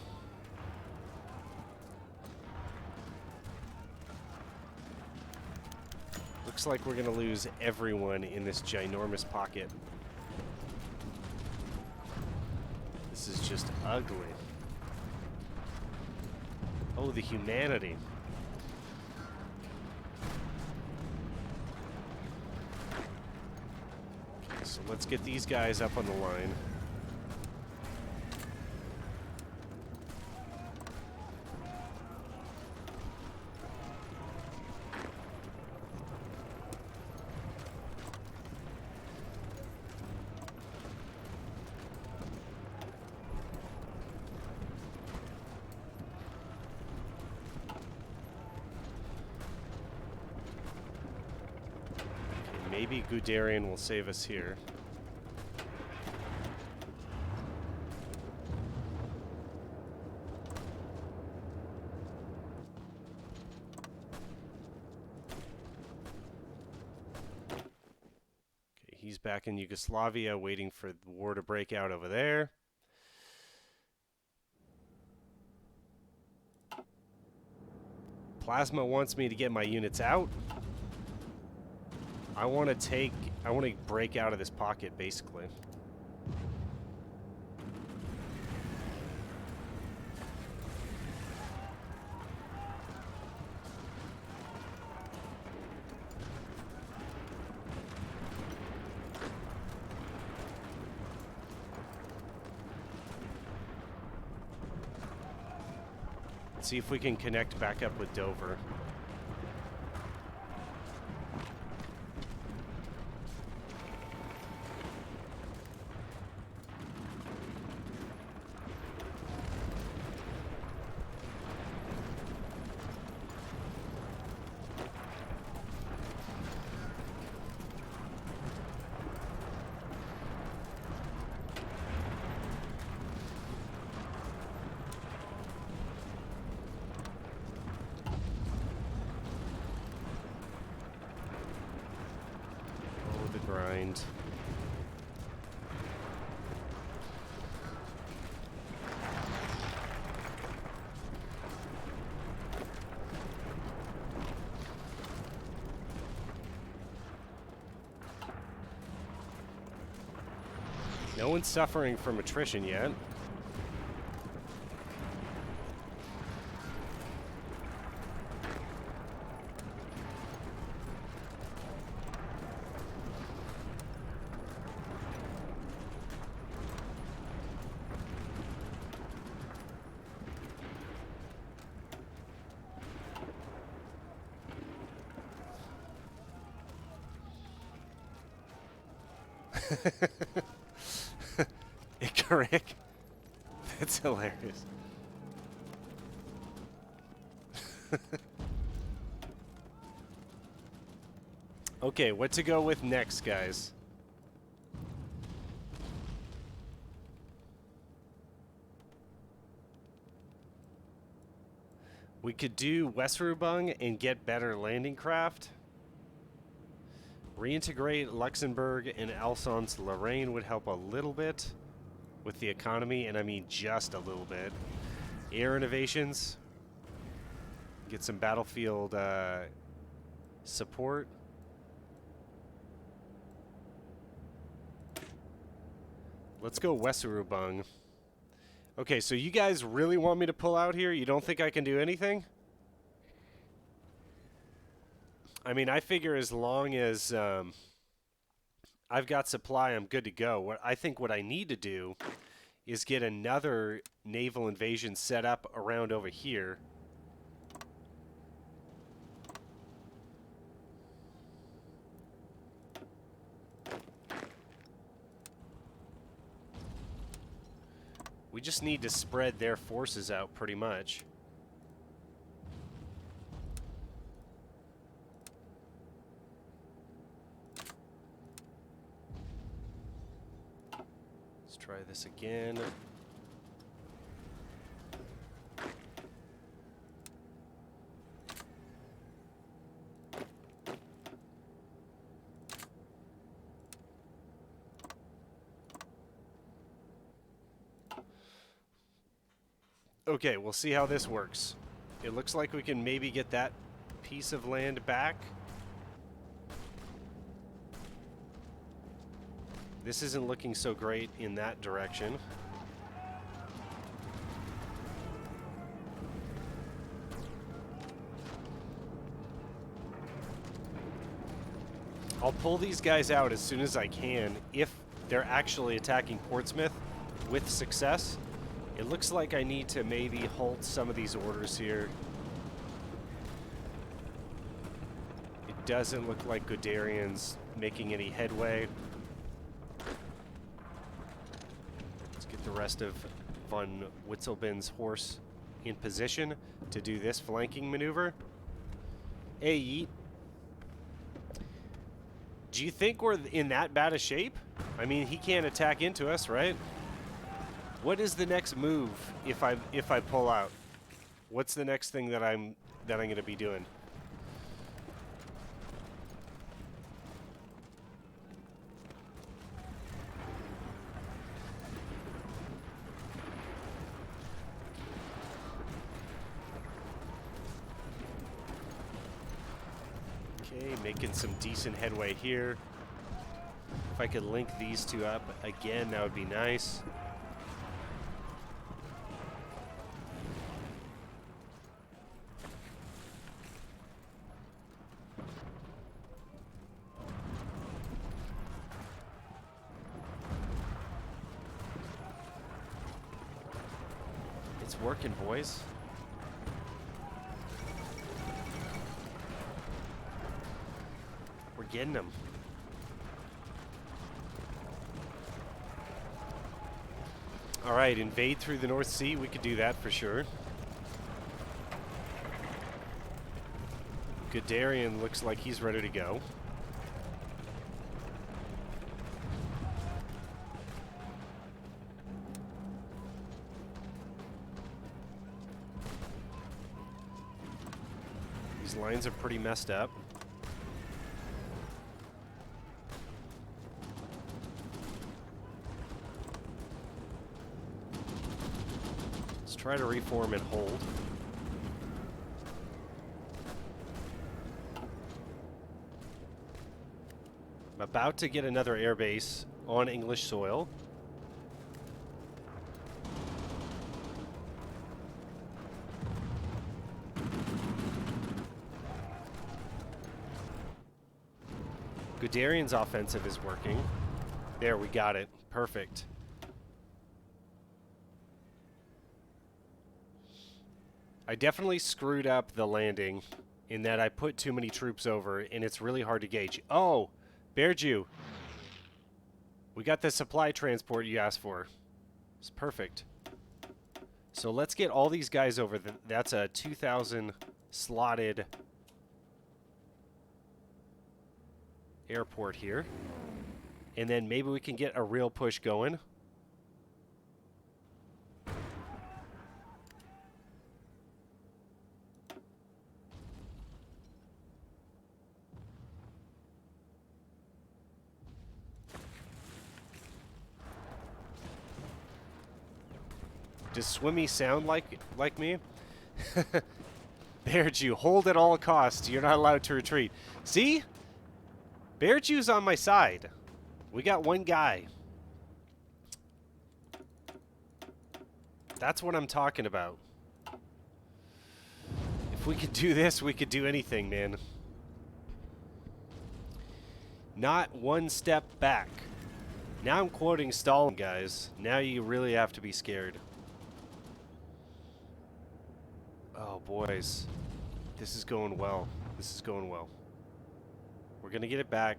Looks like we're gonna lose everyone in this ginormous pocket. This is just ugly. Oh, the humanity. Okay, so let's get these guys up on the line. Maybe Guderian will save us here. Okay, he's back in Yugoslavia waiting for the war to break out over there. Plasma wants me to get my units out. I want to break out of this pocket, basically. Let's see if we can connect back up with Dover. Grind. No one's suffering from attrition yet. Icaric. That's hilarious. Okay, what to go with next, guys? We could do Westerubung and get better landing craft. Reintegrate Luxembourg and Alsace-Lorraine would help a little bit with the economy, and I mean just a little bit. Air innovations. Get some battlefield support. Let's go Westerubung. Okay, so you guys really want me to pull out here? You don't think I can do anything? I mean, I figure as long as I've got supply, I'm good to go. I think what I need to do is get another naval invasion set up around over here. We just need to spread their forces out pretty much. Let's try this again. Okay, we'll see how this works. It looks like we can maybe get that piece of land back. This isn't looking so great in that direction. I'll pull these guys out as soon as I can if they're actually attacking Portsmouth with success. It looks like I need to maybe halt some of these orders here. It doesn't look like Guderian's making any headway. Let's get the rest of von Witzlebin's horse in position to do this flanking maneuver. Hey, Yeet. Do you think we're in that bad a shape? I mean, he can't attack into us, right? What is the next move if I pull out? What's the next thing that I'm going to be doing? Okay, making some decent headway here. If I could link these two up again, that would be nice. It's working, boys. getting them. All right, invade through the North Sea. We could do that for sure. Guderian looks like he's ready to go. These lines are pretty messed up. Let's try to reform and hold. I'm about to get another airbase on English soil. Guderian's offensive is working. There, we got it. Perfect. I definitely screwed up the landing in that I put too many troops over, and it's really hard to gauge. Oh, Bear Jew. We got the supply transport you asked for. It's perfect. So let's get all these guys over. That's a 2,000 slotted airport here. And then maybe we can get a real push going. Does Swimmy sound like me? Bear Jew, hold at all costs. You're not allowed to retreat. See? Bear Jew's on my side. We got one guy. That's what I'm talking about. If we could do this, we could do anything, man. Not one step back. Now I'm quoting Stalin, guys. Now you really have to be scared. Oh, boys. This is going well. This is going well. We're going to get it back.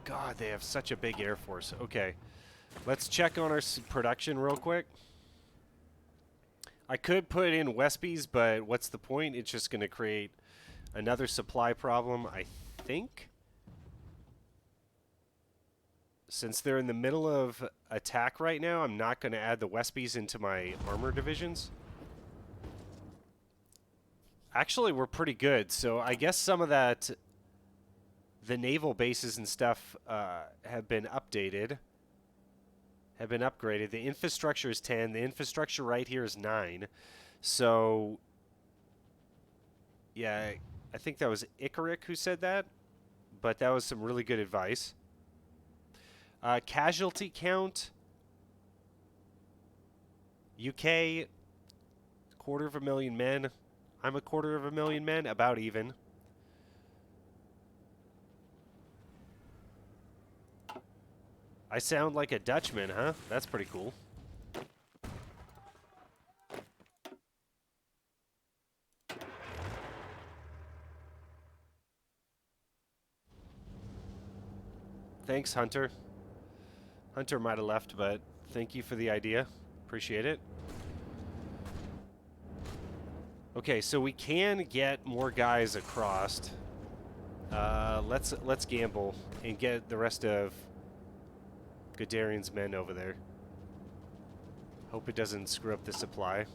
God, they have such a big air force. Okay. Let's check on our production real quick. I could put in Wespies, but what's the point? It's just going to create another supply problem, I think. Since they're in the middle of attack right now, I'm not going to add the Wespies into my armor divisions. Actually, we're pretty good, so I guess some of that, the naval bases and stuff have been updated. Have been upgraded. The infrastructure is 10. The infrastructure right here is 9. So, yeah, I think that was Icaric who said that, but that was some really good advice. Casualty count. UK, 250,000 men. I'm 250,000 men, about even. I sound like a Dutchman, huh? That's pretty cool. Thanks, Hunter. Hunter might have left, but thank you for the idea. Appreciate it. Okay, so we can get more guys across. Let's gamble and get the rest of Guderian's men over there. Hope it doesn't screw up the supply.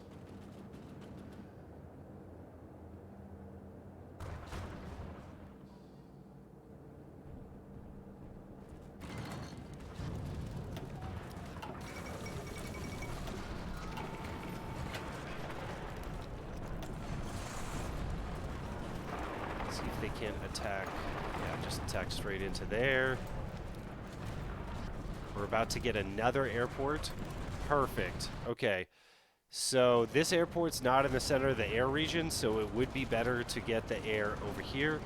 See if they can attack. Yeah, just attack straight into there. We're about to get another airport. Perfect. Okay. So this airport's not in the center of the air region, so it would be better to get the air over here.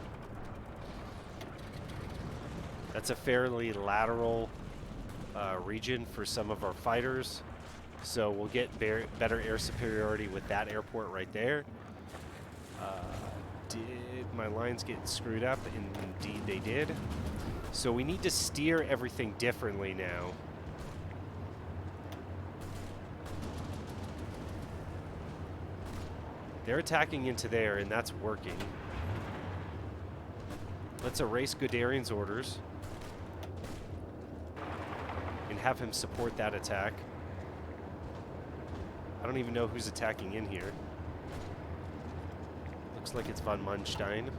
That's a fairly lateral region for some of our fighters, so we'll get better air superiority with that airport right there. Did my lines get screwed up? Indeed they did. So we need to steer everything differently now. They're attacking into there, and that's working. Let's erase Guderian's orders and have him support that attack. I don't even know who's attacking in here. Looks like it's von Manstein.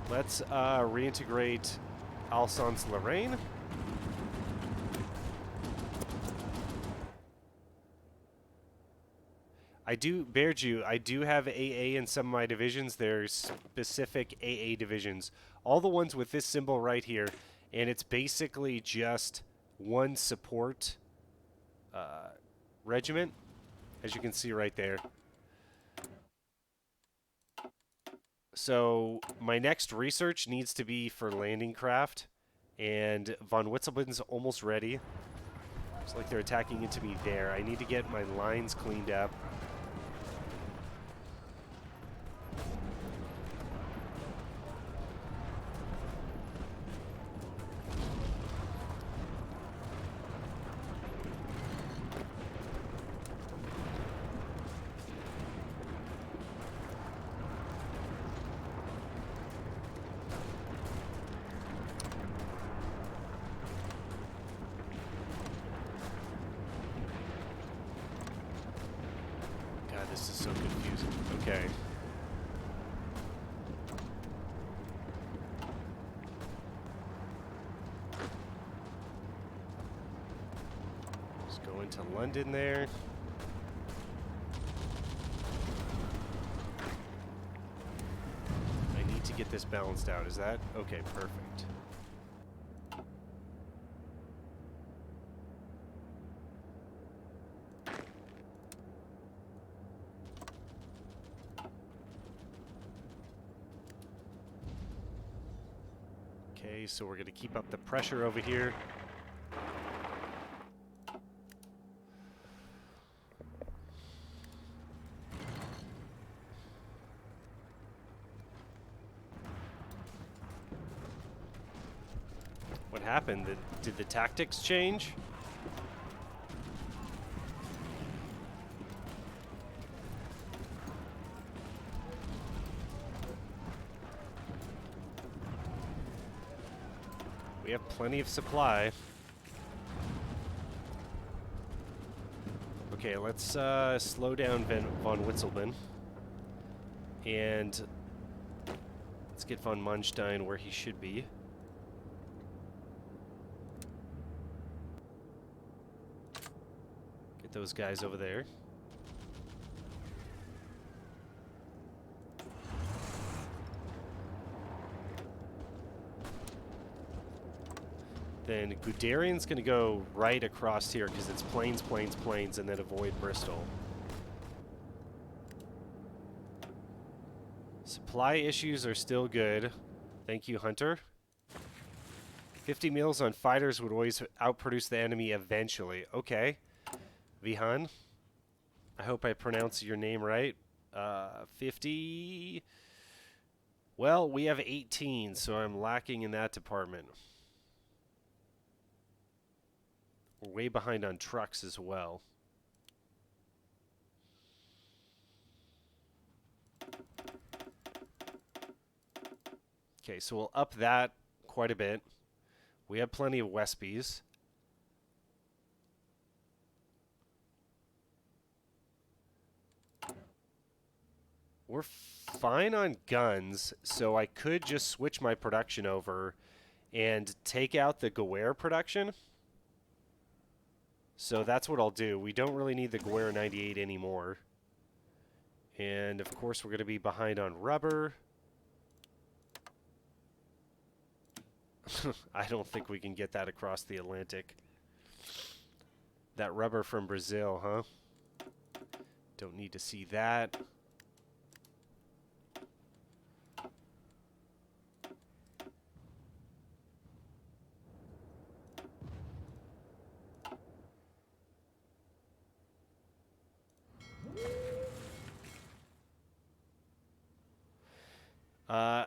Let's reintegrate Alsace-Lorraine. I do, Bearju, I do have AA in some of my divisions. There's specific AA divisions. All the ones with this symbol right here, and it's basically just one support regiment, as you can see right there. So my next research needs to be for landing craft, and von Witzelben's almost ready. Looks like they're attacking into me there. I need to get my lines cleaned up. This is so confusing. Okay. Let's go into London there. I need to get this balanced out. Is that? Okay, perfect. Okay, so we're going to keep up the pressure over here. What happened? Did the tactics change? We have plenty of supply. Okay, let's slow down von Witzelben. And let's get von Manstein where he should be. Get those guys over there. Then Guderian's going to go right across here because it's plains, plains, plains, and then avoid Bristol. Supply issues are still good. Thank you, Hunter. 50 meals on fighters would always outproduce the enemy eventually. Okay. Vihan. I hope I pronounce your name right. 50. Well, we have 18, so I'm lacking in that department. We're way behind on trucks as well. Okay, so we'll up that quite a bit. We have plenty of Wespies. We're fine on guns, so I could just switch my production over and take out the Gewehr production. So that's what I'll do. We don't really need the Gewehr 98 anymore. And of course we're going to be behind on rubber. I don't think we can get that across the Atlantic. That rubber from Brazil, huh? Don't need to see that.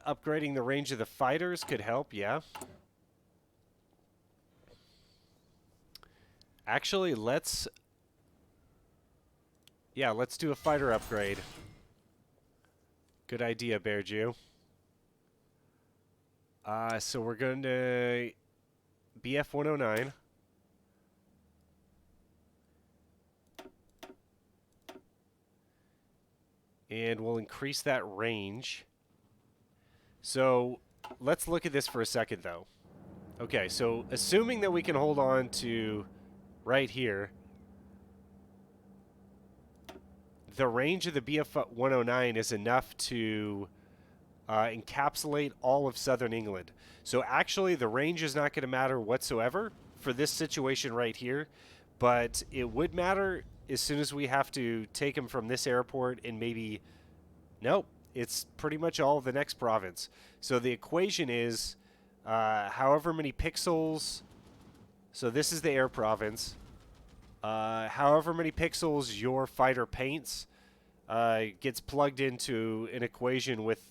Upgrading the range of the fighters could help, yeah. Actually, let's do a fighter upgrade. Good idea, Bear Jew. So we're going to BF 109. And we'll increase that range. So let's look at this for a second, though. Okay, so assuming that we can hold on to right here, the range of the BF 109 is enough to encapsulate all of southern England. So actually, the range is not going to matter whatsoever for this situation right here, but it would matter as soon as we have to take them from this airport and maybe... Nope, it's pretty much all of the next province. So the equation is however many pixels... So this is the air province. However many pixels your fighter paints gets plugged into an equation with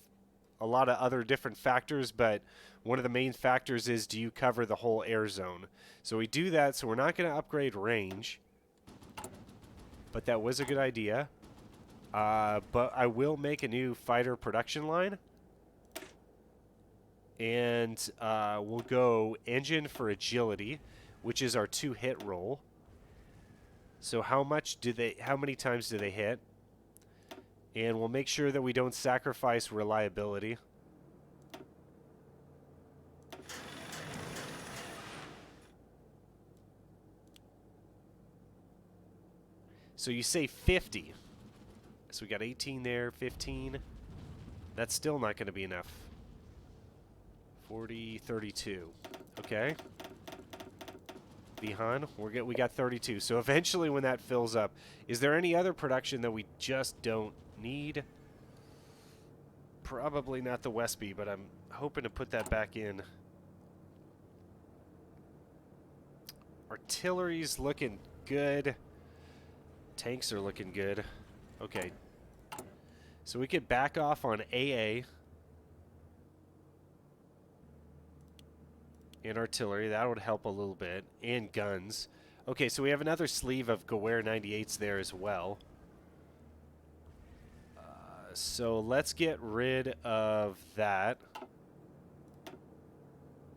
a lot of other different factors, but one of the main factors is, do you cover the whole air zone? So we do that, so we're not going to upgrade range, but that was a good idea. But I will make a new fighter production line, and we'll go engine for agility, which is our 2-hit roll. So how many times do they hit? And we'll make sure that we don't sacrifice reliability. So you say 50. So we got 18 there, 15. That's still not going to be enough. 40, 32. Okay. Bihan, we got 32. So eventually when that fills up, is there any other production that we just don't need? Probably not the Westby, but I'm hoping to put that back in. Artillery's looking good. Tanks are looking good. Okay. So we could back off on AA. And artillery, that would help a little bit. And guns. Okay, so we have another sleeve of Gawair 98s there as well. So let's get rid of that,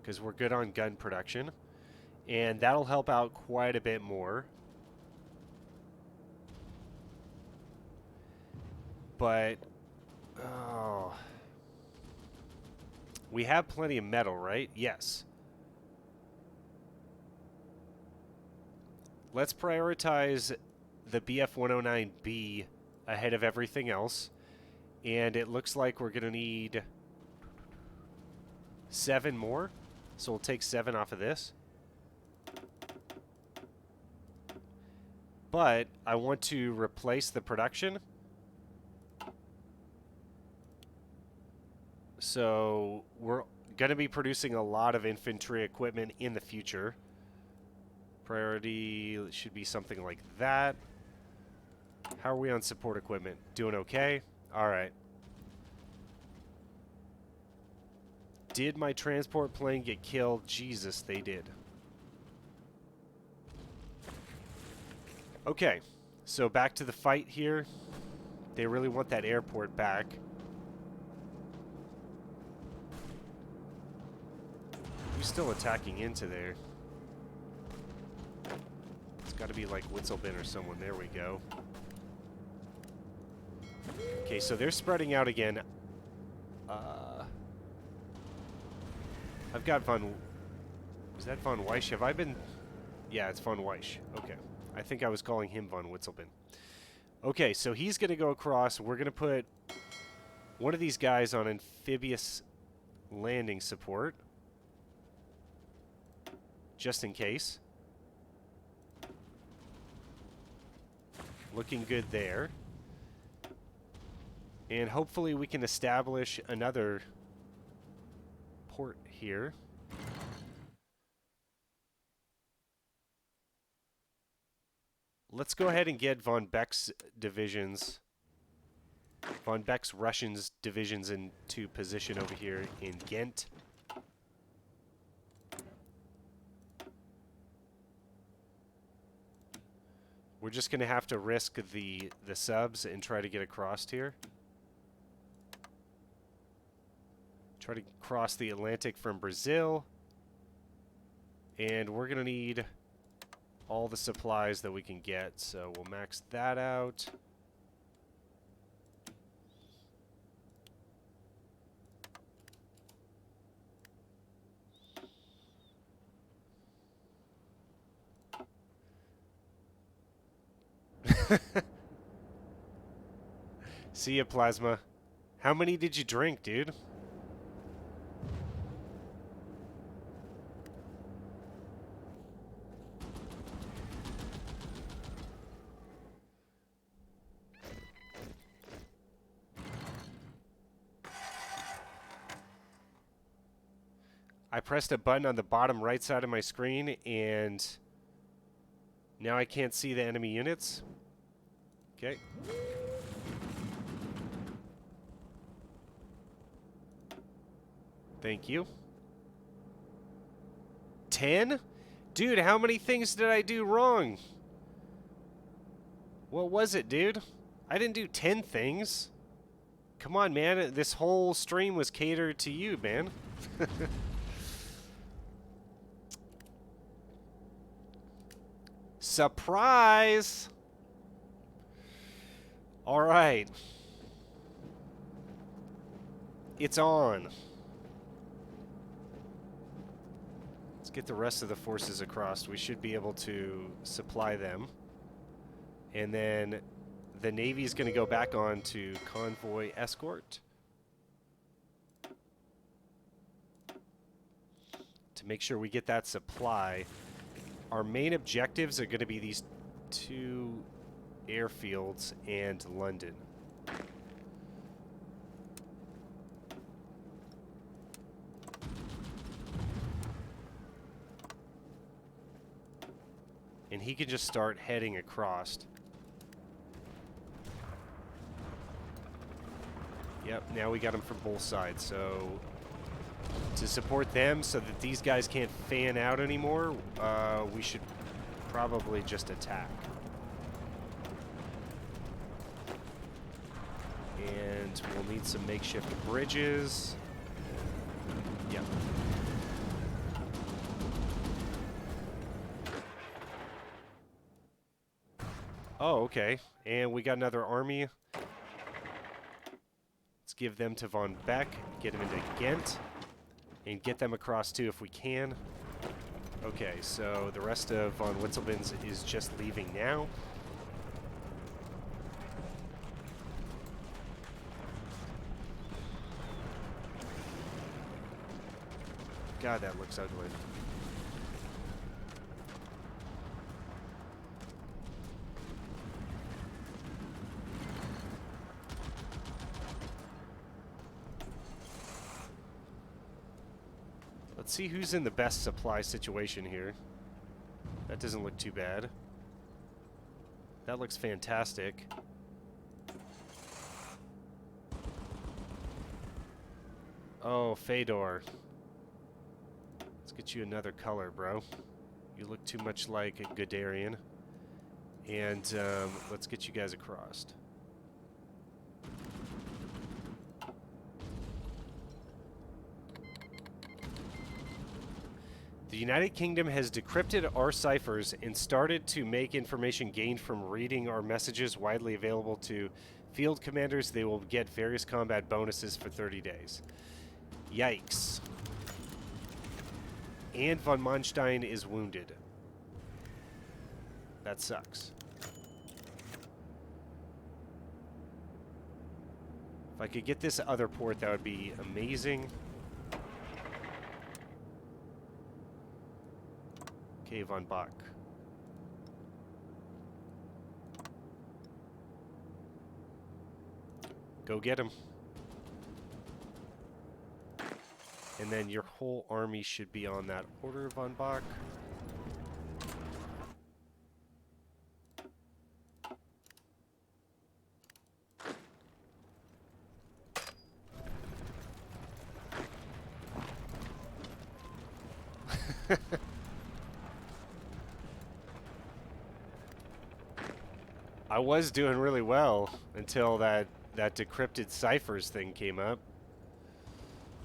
because we're good on gun production. And that'll help out quite a bit more. But, oh, we have plenty of metal, right? Yes. Let's prioritize the BF 109B ahead of everything else. And it looks like we're going to need 7 more. So we'll take 7 off of this. But I want to replace the production. So we're going to be producing a lot of infantry equipment in the future. Priority should be something like that. How are we on support equipment? Doing okay? Alright. Did my transport plane get killed? Jesus, they did. Okay, so back to the fight here. They really want that airport back. Who's still attacking into there? It's got to be like Witzelbin or someone. There we go. Okay, so they're spreading out again. I've got Von... Is that Von Weiss? Have I been... Yeah, it's Von Weiss. Okay. I think I was calling him Von Witzelbin. Okay, so he's going to go across. We're going to put one of these guys on amphibious landing support. Just in case. Looking good there. And hopefully we can establish another port here. Let's go ahead and get von Beck's divisions, von Beck's Russians divisions into position over here in Ghent. We're just going to have to risk the subs and try to get across here. Try to cross the Atlantic from Brazil. And we're going to need all the supplies that we can get. So we'll max that out. See ya, Plasma. How many did you drink, dude? I pressed a button on the bottom right side of my screen, and now I can't see the enemy units. Okay. Thank you. 10? Dude, how many things did I do wrong? What was it, dude? I didn't do 10 things. Come on, man. This whole stream was catered to you, man. Surprise! All right. It's on. Let's get the rest of the forces across. We should be able to supply them. And then the Navy's going to go back on to convoy escort to make sure we get that supply. Our main objectives are going to be these 2 airfields and London. And he can just start heading across. Yep, now we got him from both sides. So to support them so that these guys can't fan out anymore, we should probably just attack. And we'll need some makeshift bridges. Yep. Oh, okay. And we got another army. Let's give them to von Beck, get them into Ghent, and get them across too if we can. Okay, so the rest of von Witzelben's is just leaving now. God, that looks ugly. Let's see who's in the best supply situation here. That doesn't look too bad. That looks fantastic. Oh, Fedor. Let's get you another color, bro. You look too much like a Guderian. And let's get you guys across. The United Kingdom has decrypted our ciphers and started to make information gained from reading our messages widely available to field commanders. They will get various combat bonuses for 30 days. Yikes. And von Manstein is wounded. That sucks. If I could get this other port, that would be amazing. Okay, von Bach. Go get him. And then your whole army should be on that order, von Bach. I was doing really well until that decrypted ciphers thing came up.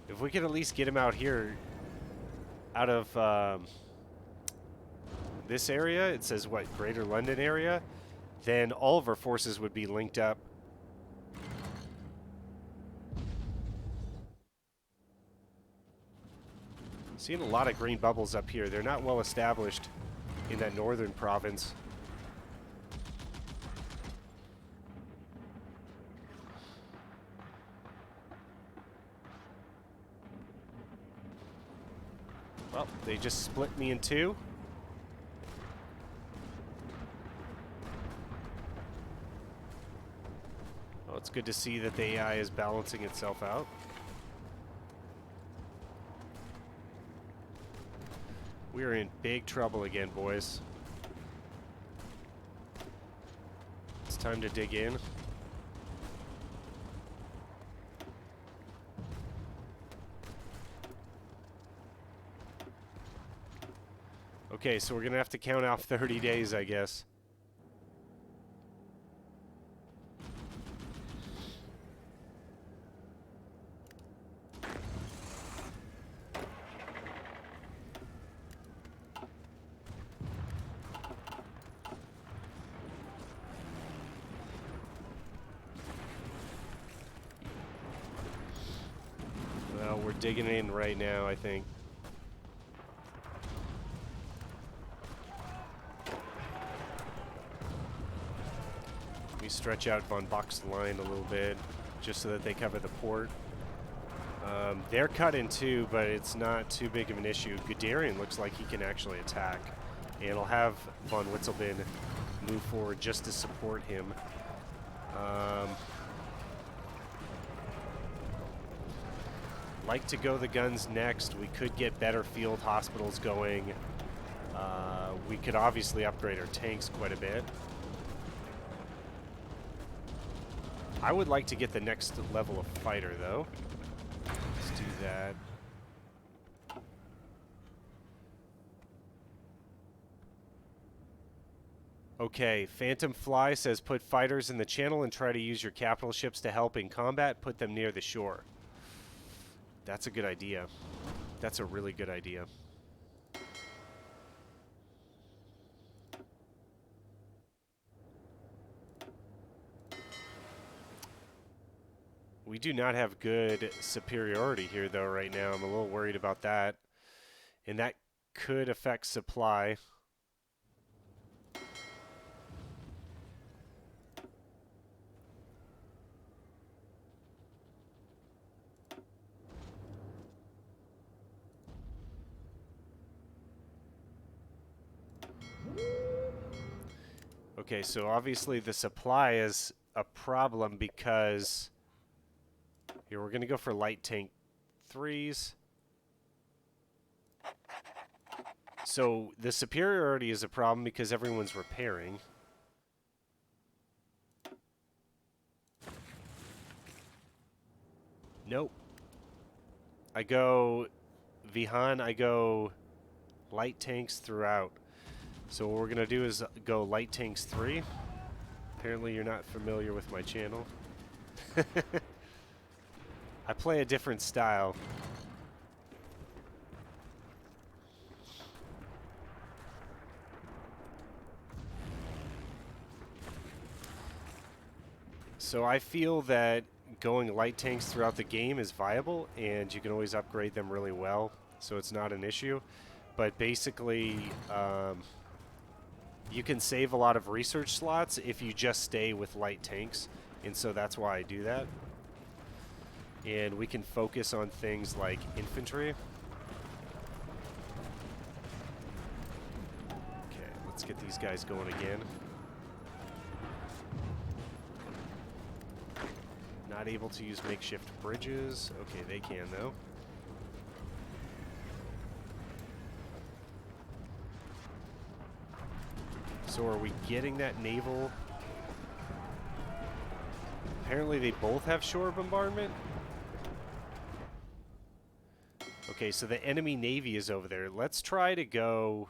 If we could at least get him out here, out of this area, it says what, Greater London area, then all of our forces would be linked up. Seeing a lot of green bubbles up here. They're not well established in that northern province. Well, they just split me in two. Well, it's good to see that the AI is balancing itself out. We're in big trouble again, boys. It's time to dig in. Okay, so we're gonna have to count off 30 days, I guess. Well, we're digging in right now, I think. We stretch out von Bach's line a little bit, just so that they cover the port. They're cut in two, but it's not too big of an issue. Guderian looks like he can actually attack, and I'll have von Witzleben move forward just to support him. Like to go the guns next. We could get better field hospitals going. We could obviously upgrade our tanks quite a bit. I would like to get the next level of fighter, though. Let's do that. Okay, Phantom Fly says put fighters in the channel and try to use your capital ships to help in combat. Put them near the shore. That's a good idea. That's a really good idea. We do not have good superiority here, though, right now. I'm a little worried about that. And that could affect supply. Okay, so obviously the supply is a problem because... Here, we're going to go for light tank 3s. So the superiority is a problem because everyone's repairing. Nope. I go Vihan, I go light tanks throughout. So what we're going to do is go light tanks 3. Apparently you're not familiar with my channel. I play a different style. So I feel that going light tanks throughout the game is viable, and you can always upgrade them really well, so it's not an issue. But basically, you can save a lot of research slots if you just stay with light tanks, and so that's why I do that. And we can focus on things like infantry. Okay, let's get these guys going again. Not able to use makeshift bridges. Okay, they can though. So are we getting that naval? Apparently they both have shore bombardment. Okay, so the enemy navy is over there. Let's try to go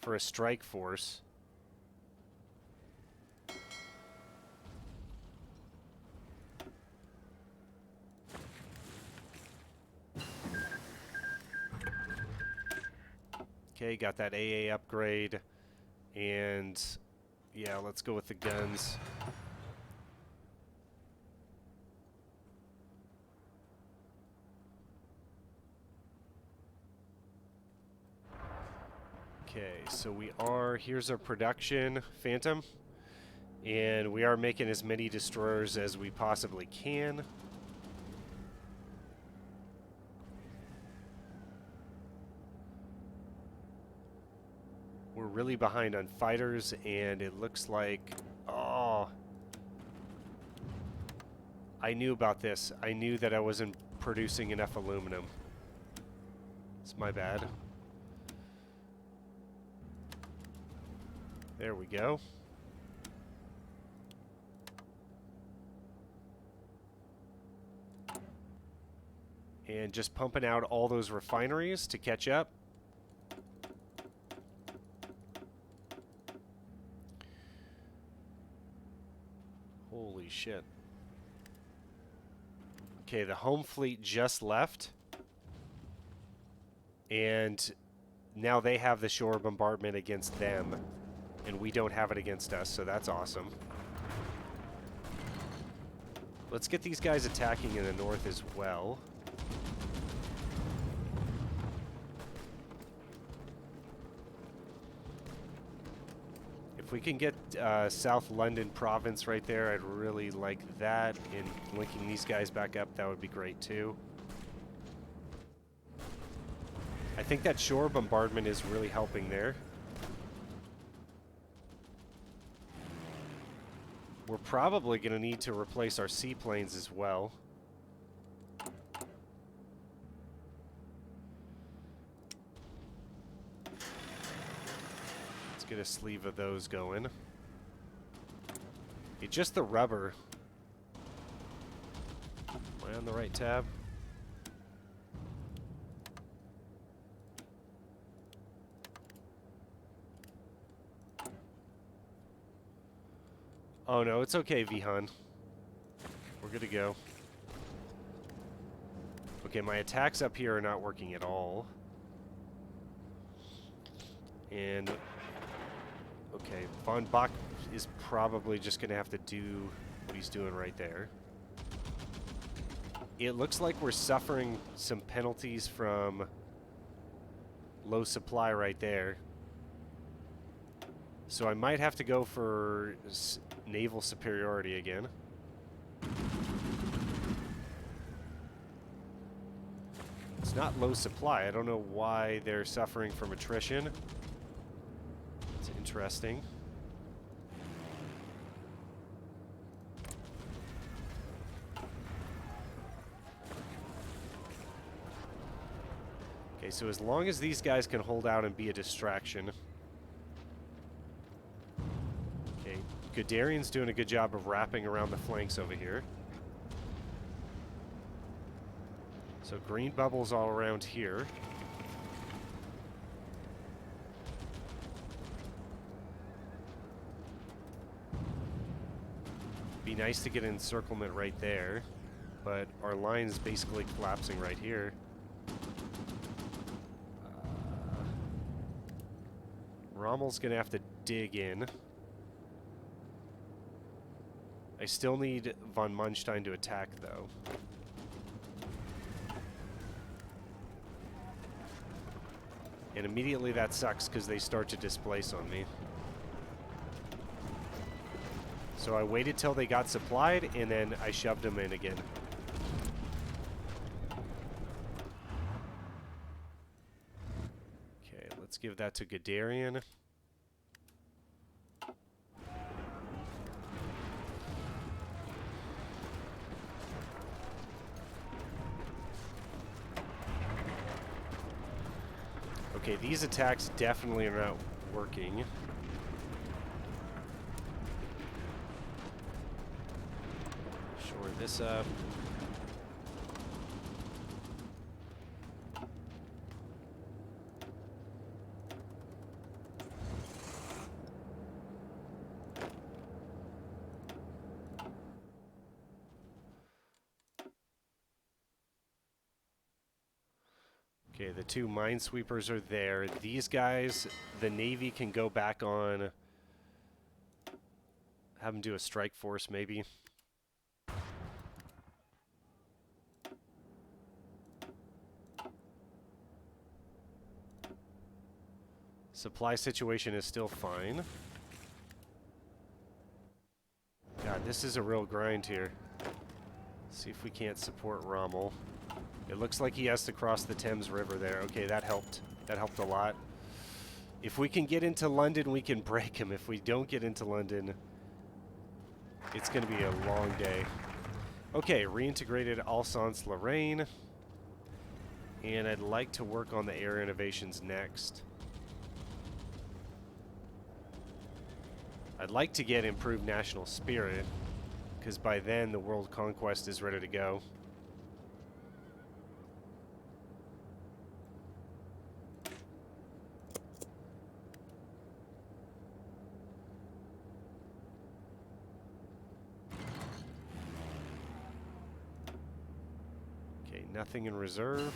for a strike force. Okay, got that AA upgrade. And yeah, let's go with the guns. Okay, so here's our production, Phantom. And we are making as many destroyers as we possibly can. We're really behind on fighters, and it looks like... Oh! I knew about this. I knew that I wasn't producing enough aluminum. It's my bad. There we go. And just pumping out all those refineries to catch up. Holy shit. Okay, the home fleet just left. And now they have the shore bombardment against them. And we don't have it against us, so that's awesome. Let's get these guys attacking in the north as well. If we can get South London province right there, I'd really like that. And linking these guys back up, that would be great too. I think that shore bombardment is really helping there. We're probably going to need to replace our seaplanes as well. Let's get a sleeve of those going. It's just the rubber. Am I on the right tab? Oh no, it's okay, Vihan. We're good to go. Okay, my attacks up here are not working at all. And... okay, Von Bach is probably just going to have to do what he's doing right there. It looks like we're suffering some penalties from low supply right there. So I might have to go for naval superiority again. It's not low supply. I don't know why they're suffering from attrition. It's interesting. Okay, so as long as these guys can hold out and be a distraction. Okay, Guderian's doing a good job of wrapping around the flanks over here. So green bubbles all around here. Be nice to get encirclement right there, but our line is basically collapsing right here. Rommel's gonna have to dig in. I still need von Manstein to attack, though. And immediately that sucks because they start to displace on me. So I waited till they got supplied, and then I shoved them in again. Okay, let's give that to Guderian. Okay, these attacks definitely are not working. Shore this up. Okay, the two minesweepers are there. These guys, the Navy can go back on. Have them do a strike force, maybe. Supply situation is still fine. God, this is a real grind here. See if we can't support Rommel. It looks like he has to cross the Thames River there. Okay, that helped. That helped a lot. If we can get into London, we can break him. If we don't get into London, it's going to be a long day. Okay, reintegrated Alsace-Lorraine. And I'd like to work on the air innovations next. I'd like to get improved national spirit, because by then the world conquest is ready to go. Okay, nothing in reserve.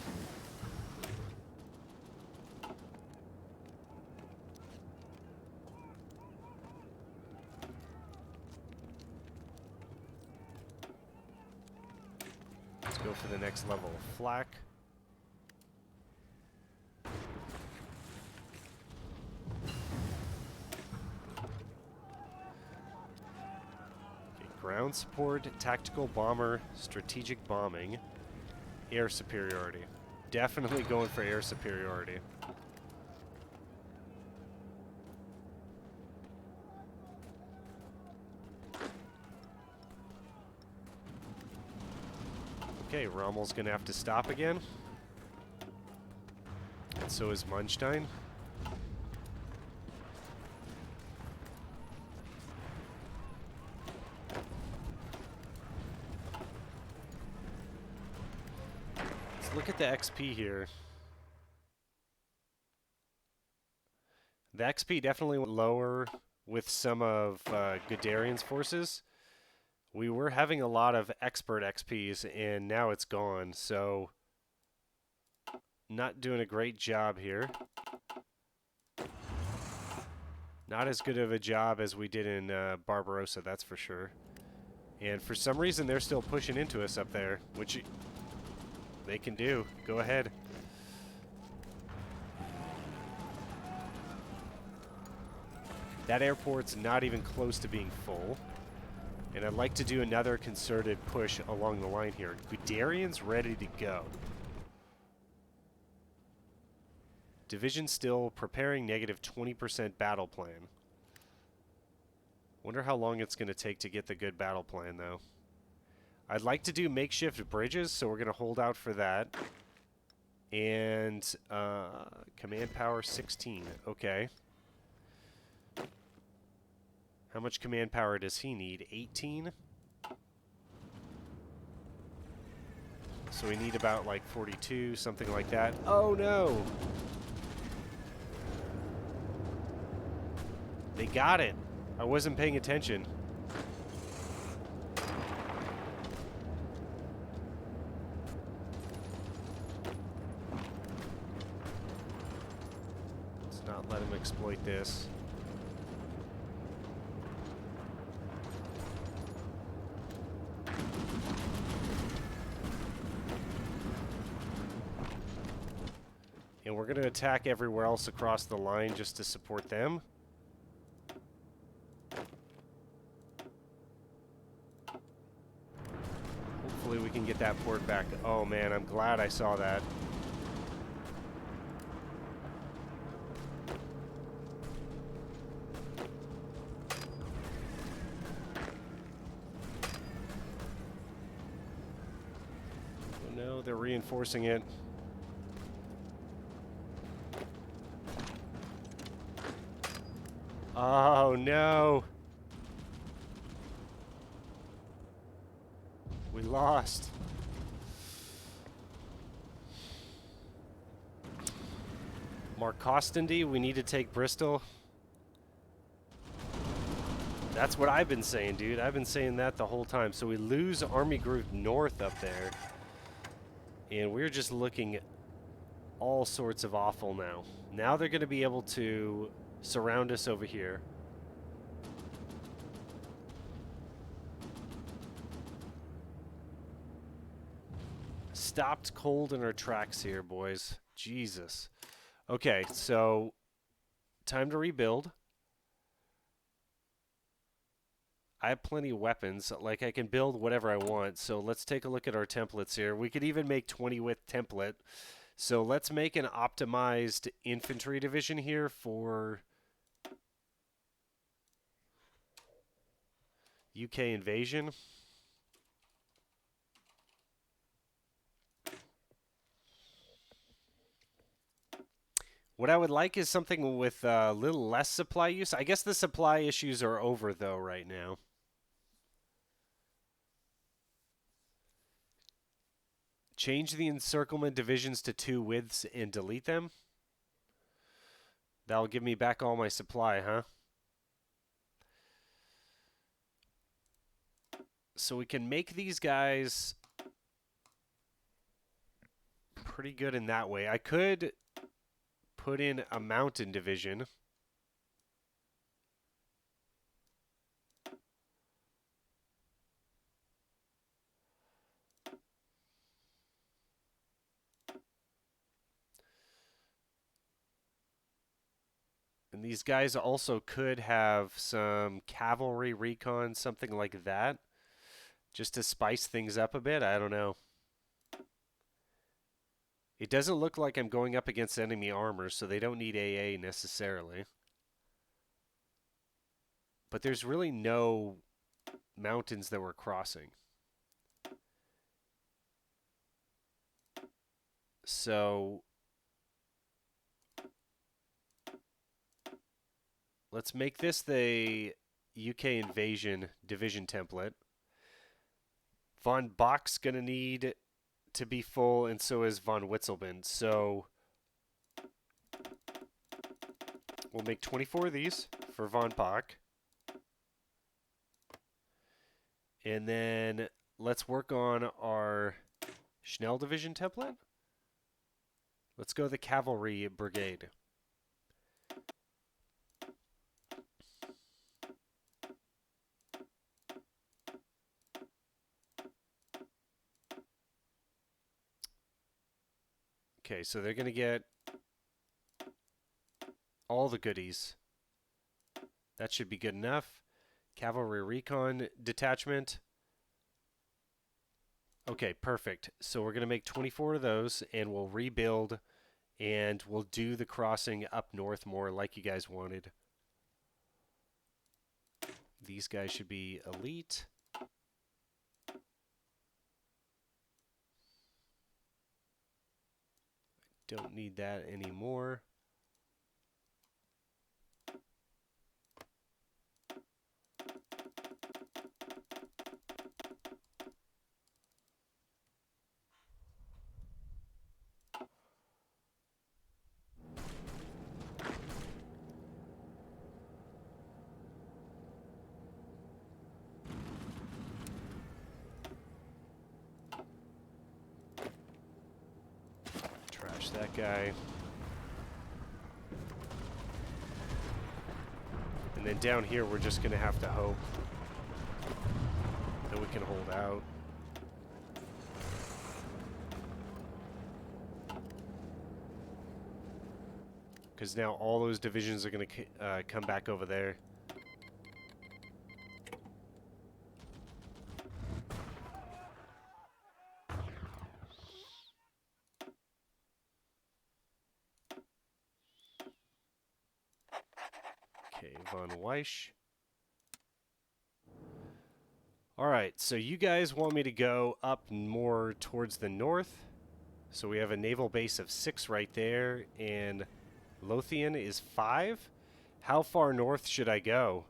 Let's go for the next level of flak. Okay, ground support, tactical bomber, strategic bombing, air superiority. Definitely going for air superiority. Okay, Rommel's gonna have to stop again. And so is Munstein. Let's look at the XP here. The XP definitely went lower with some of Guderian's forces. We were having a lot of expert XPs, and now it's gone, so not doing a great job here. Not as good of a job as we did in Barbarossa, that's for sure. And for some reason, they're still pushing into us up there, which they can do. Go ahead. That airport's not even close to being full. And I'd like to do another concerted push along the line here. Guderian's ready to go. Division still preparing negative 20% battle plan. Wonder how long it's going to take to get the good battle plan, though. I'd like to do makeshift bridges, so we're going to hold out for that. And command power 16. Okay. How much command power does he need? 18? So we need about like 42, something like that. Oh no! They got it. I wasn't paying attention. Let's not let him exploit this. And we're going to attack everywhere else across the line just to support them. Hopefully we can get that port back. Oh man, I'm glad I saw that. Oh no, they're reinforcing it. Oh, no. We lost. Marcostandy, we need to take Bristol. That's what I've been saying, dude. I've been saying that the whole time. So we lose Army Group North up there. And we're just looking all sorts of awful now. Now they're going to be able to surround us over here. Stopped cold in our tracks here, boys. Jesus. Okay, so time to rebuild. I have plenty of weapons. Like, I can build whatever I want. So let's take a look at our templates here. We could even make 20 width template. So let's make an optimized infantry division here for UK invasion. What I would like is something with a little less supply use. I guess the supply issues are over, though, right now. Change the encirclement divisions to 2 widths and delete them. That'll give me back all my supply, huh? So we can make these guys pretty good in that way. I could put in a mountain division. And these guys also could have some cavalry recon, something like that, just to spice things up a bit. I don't know. It doesn't look like I'm going up against enemy armor, so they don't need AA necessarily. But there's really no mountains that we're crossing. So let's make this the UK invasion division template. Von Bach's going to need to be full, and so is von Witzelben. So we'll make 24 of these for von Bach. And then let's work on our Schnell division template. Let's go the cavalry brigade. Okay, so they're going to get all the goodies. That should be good enough. Cavalry recon detachment. Okay, perfect. So we're going to make 24 of those, and we'll rebuild, and we'll do the crossing up north more like you guys wanted. These guys should be elite. Don't need that anymore. Trash that guy. And then down here, we're just going to have to hope that we can hold out. Because now all those divisions are going to come back over there. Okay, von Weisch. Alright, so you guys want me to go up more towards the north. So we have a naval base of 6 right there, and Lothian is 5. How far north should I go?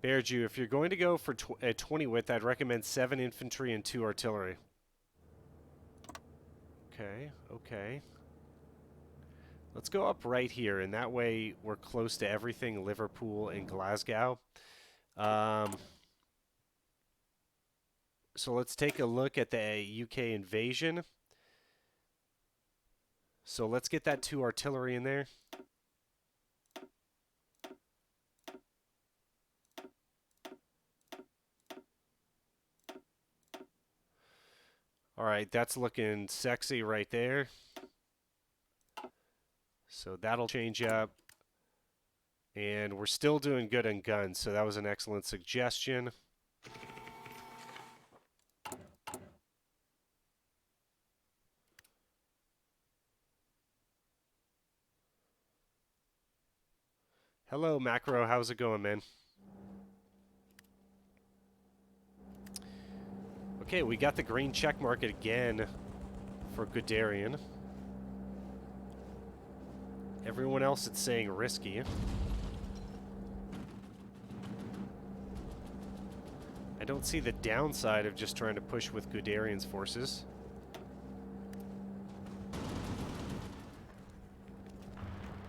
Bear Jew, if you're going to go for a 20 width, I'd recommend 7 infantry and 2 artillery. Okay, okay. Let's go up right here, and that way we're close to everything Liverpool and Glasgow. So let's take a look at the UK invasion. So let's get that 2 artillery in there. All right, that's looking sexy right there. So that'll change up. And we're still doing good on guns, so that was an excellent suggestion. Hello, Macro. How's it going, man? Okay, we got the green check market again for Guderian. Everyone else is saying risky. I don't see the downside of just trying to push with Guderian's forces.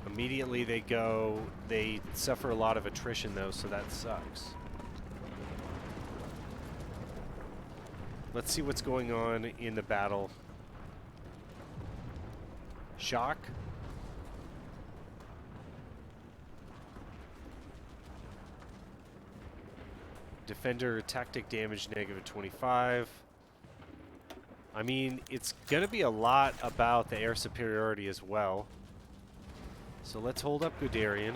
Immediately they suffer a lot of attrition though, so that sucks. Let's see what's going on in the battle. Shock. Defender tactic damage negative 25. I mean, it's going to be a lot about the air superiority as well. So let's hold up Guderian.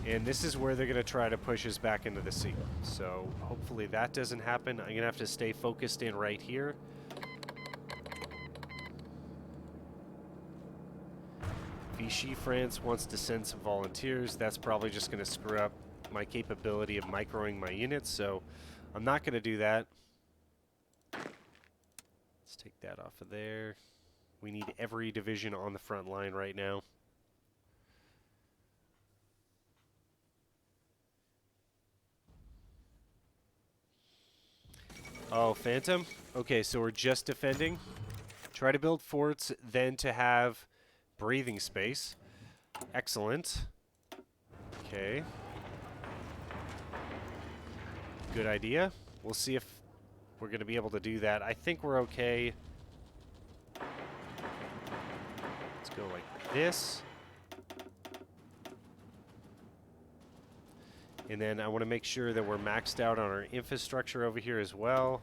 And this is where they're going to try to push us back into the sea. So hopefully that doesn't happen. I'm going to have to stay focused in right here. Vichy France wants to send some volunteers. That's probably just going to screw up my capability of microing my units, so I'm not going to do that. Let's take that off of there. We need every division on the front line right now. Oh, Phantom? Okay, so we're just defending. Try to build forts, then to have breathing space. Excellent. Okay. Good idea. We'll see if we're going to be able to do that. I think we're okay. Let's go like this. And then I want to make sure that we're maxed out on our infrastructure over here as well.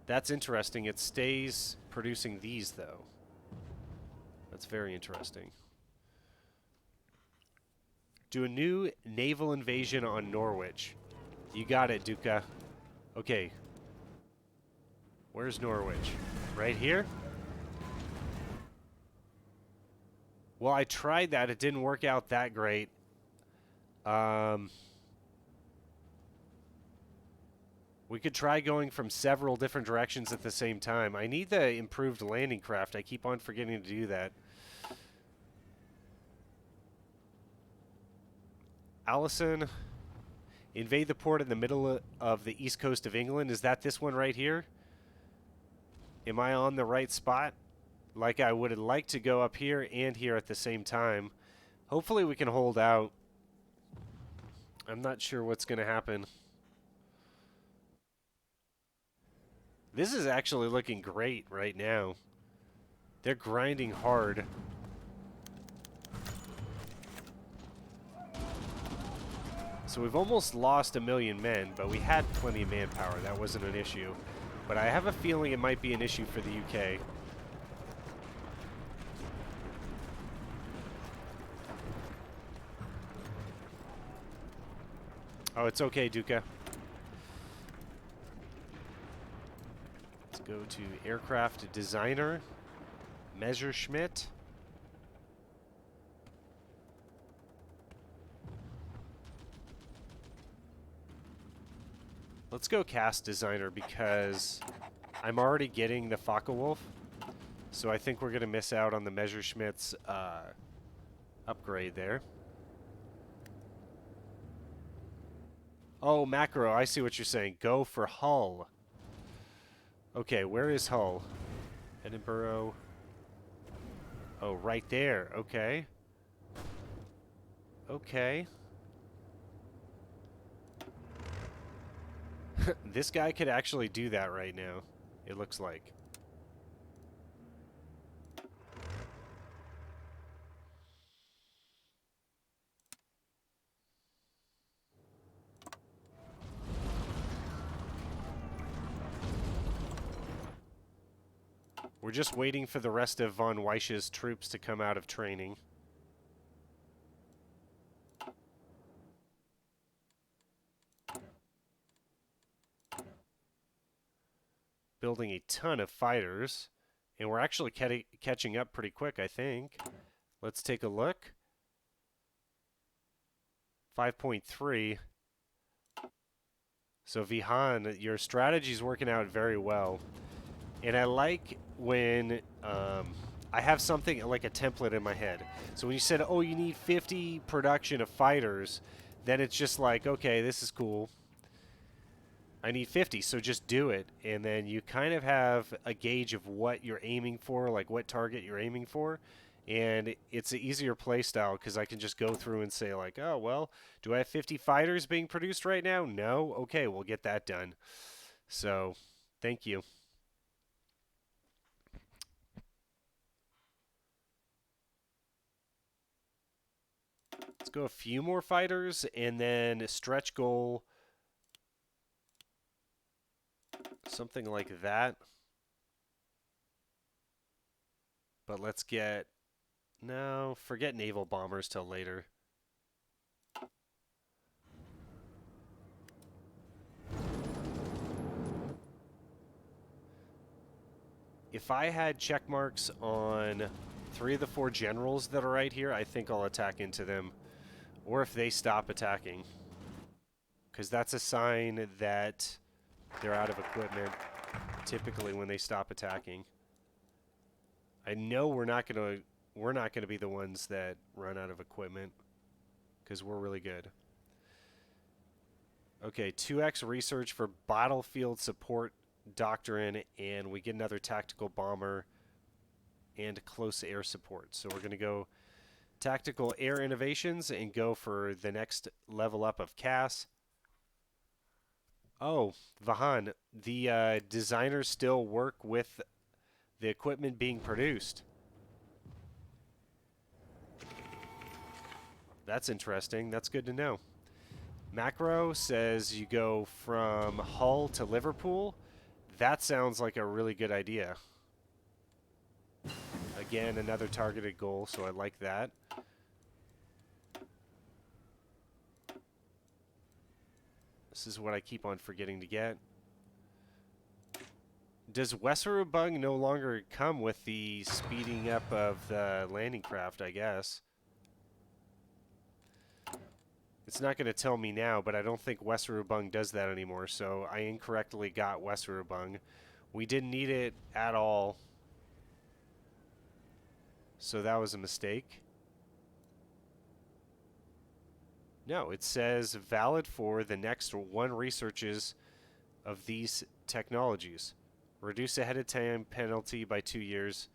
That's interesting. It stays producing these, though. That's very interesting. Do a new naval invasion on Norwich. You got it, Duca. Okay. Where's Norwich? Right here? Well, I tried that. It didn't work out that great. We could try going from several different directions at the same time. I need the improved landing craft. I keep on forgetting to do that. Allison, invade the port in the middle of the east coast of England. Is that this one right here? Am I on the right spot? Like I would like to go up here and here at the same time. Hopefully we can hold out. I'm not sure what's going to happen. This is actually looking great right now. They're grinding hard. So we've almost lost 1 million men, but we had plenty of manpower. That wasn't an issue. But I have a feeling it might be an issue for the UK. Oh, it's okay, Duca. Let's go to aircraft designer, Messerschmitt. Let's go cast designer because I'm already getting the Focke-Wulf. So I think we're going to miss out on the Messerschmitt's upgrade there. Oh, macro, I see what you're saying. Go for Hull. Okay, where is Hull? Edinburgh. Oh, right there. Okay. Okay. This guy could actually do that right now, it looks like. We're just waiting for the rest of von Weich's troops to come out of training. Building a ton of fighters. And we're actually catching up pretty quick, I think. Let's take a look. 5.3. So Vihan, your strategy's working out very well. And I like when I have something like a template in my head. So when you said, oh, you need 50 production of fighters, then it's just like, okay, this is cool. I need 50, so just do it. And then you kind of have a gauge of what you're aiming for, like what target you're aiming for. And it's an easier play style because I can just go through and say like, oh, well, do I have 50 fighters being produced right now? No? Okay, we'll get that done. So, thank you. Let's go a few more fighters and then a stretch goal. Something like that. But let's get... No, forget naval bombers till later. If I had check marks on 3 of the 4 generals that are right here, I think I'll attack into them. Or if they stop attacking. Because that's a sign that they're out of equipment, typically when they stop attacking. I know we're not gonna be the ones that run out of equipment, because we're really good. Okay, 2x research for battlefield support doctrine, and we get another tactical bomber and close air support. So we're going to go tactical air innovations and go for the next level up of CAS. Oh, Vahan, the designers still work with the equipment being produced. That's interesting. That's good to know. Macro says you go from Hull to Liverpool. That sounds like a really good idea. Again, another targeted goal, so I like that. This is what I keep on forgetting to get. Does Weserubung no longer come with the speeding up of the landing craft, I guess? It's not going to tell me now, but I don't think Weserubung does that anymore, so I incorrectly got Weserubung. We didn't need it at all, so that was a mistake. No, it says valid for the next 1 researches of these technologies. Reduce ahead of time penalty by 2 years.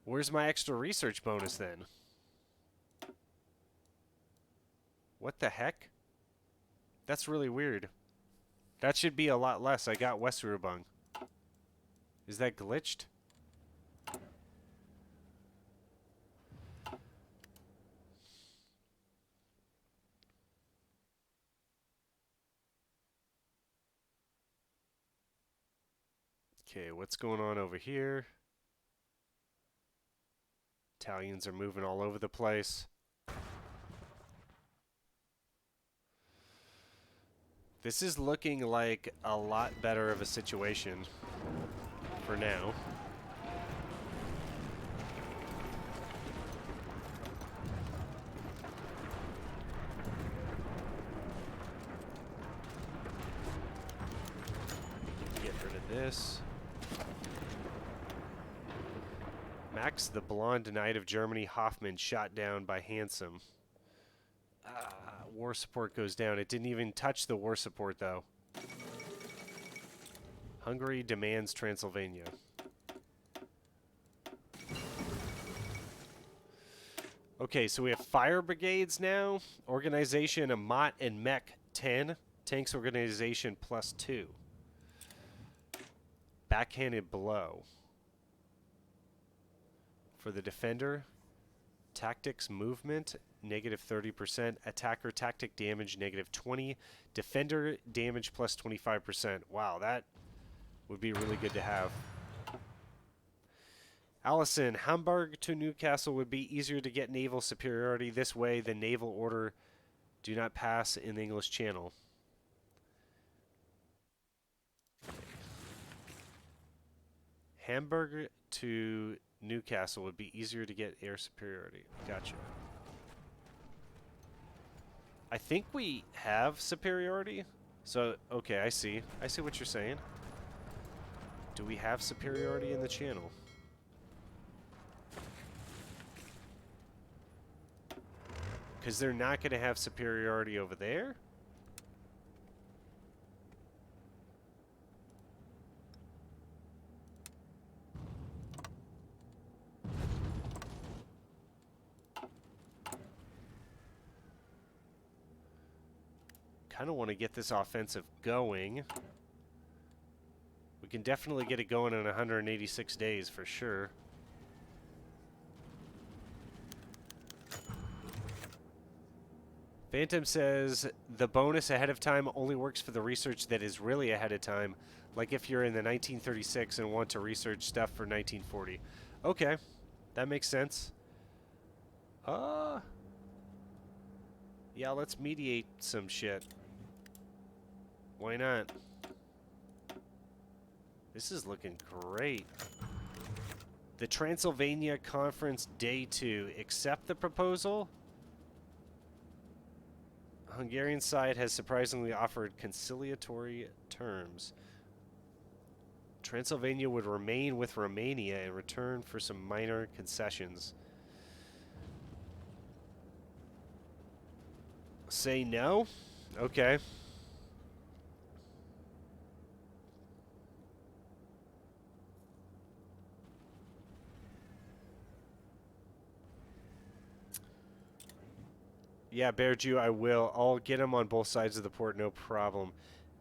Where's my extra research bonus then? What the heck? That's really weird. That should be a lot less. I got Weserubung. Is that glitched? Okay, what's going on over here? Italians are moving all over the place. This is looking like a lot better of a situation for now. this. Max, the blonde knight of Germany, Hoffman, shot down by Handsome. War support goes down. It didn't even touch the war support, though. Hungary demands Transylvania. Okay, so we have fire brigades now. Organization, a Mott and Mech 10. Tanks organization +2. Backhanded blow. For the defender, tactics movement, -30%. Attacker tactic damage, -20. Defender damage +25%. Wow, that would be really good to have. Allison, Hamburg to Newcastle would be easier to get naval superiority. This way, the naval order do not pass in the English Channel. Hamburg to Newcastle would be easier to get air superiority. Gotcha. I think we have superiority. So, okay, I see. I see what you're saying. Do we have superiority in the channel? Because they're not going to have superiority over there? Kind of want to get this offensive going. We can definitely get it going in 186 days for sure. Phantom says the bonus ahead of time only works for the research that is really ahead of time, like if you're in the 1936 and want to research stuff for 1940. Okay, that makes sense. Yeah, let's mediate some shit. Why not? This is looking great. The Transylvania Conference Day 2. Accept the proposal? Hungarian side has surprisingly offered conciliatory terms. Transylvania would remain with Romania in return for some minor concessions. Say no? Okay. Yeah, Bear Jew, I will. I'll get him on both sides of the port, no problem.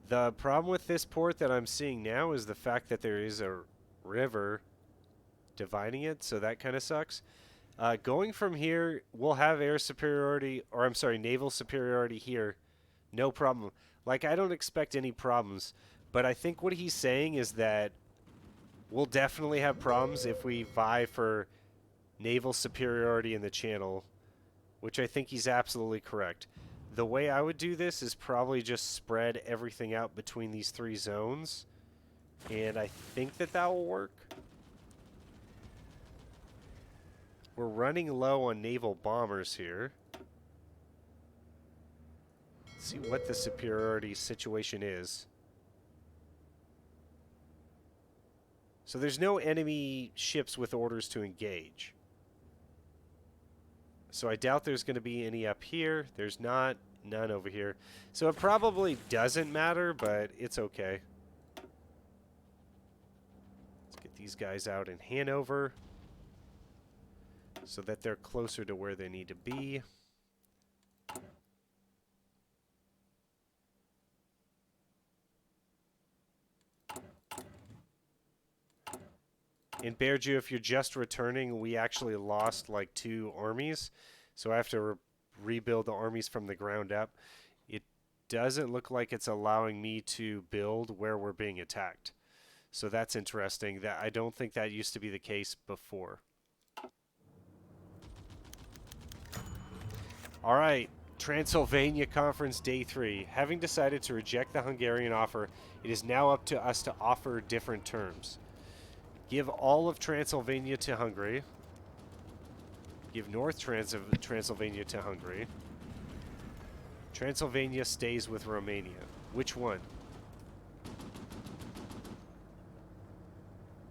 The problem with this port that I'm seeing now is the fact that there is a river dividing it, so that kind of sucks. Going from here, we'll have air superiority, or I'm sorry, naval superiority here. No problem. Like, I don't expect any problems, but I think what he's saying is that we'll definitely have problems if we vie for naval superiority in the channel, which I think he's absolutely correct. The way I would do this is probably just spread everything out between these three zones, and I think that that will work. We're running low on naval bombers here. Let's see what the superiority situation is. So there's no enemy ships with orders to engage. So I doubt there's going to be any up here. There's not. None over here. So it probably doesn't matter, but it's okay. Let's get these guys out in Hanover so that they're closer to where they need to be. In Bearju, if you're just returning, we actually lost like 2 armies. So I have to rebuild the armies from the ground up. It doesn't look like it's allowing me to build where we're being attacked. So that's interesting. That I don't think that used to be the case before. All right, Transylvania Conference Day 3. Having decided to reject the Hungarian offer, it is now up to us to offer different terms. Give all of Transylvania to Hungary. Give North Transylvania to Hungary. Transylvania stays with Romania. Which one?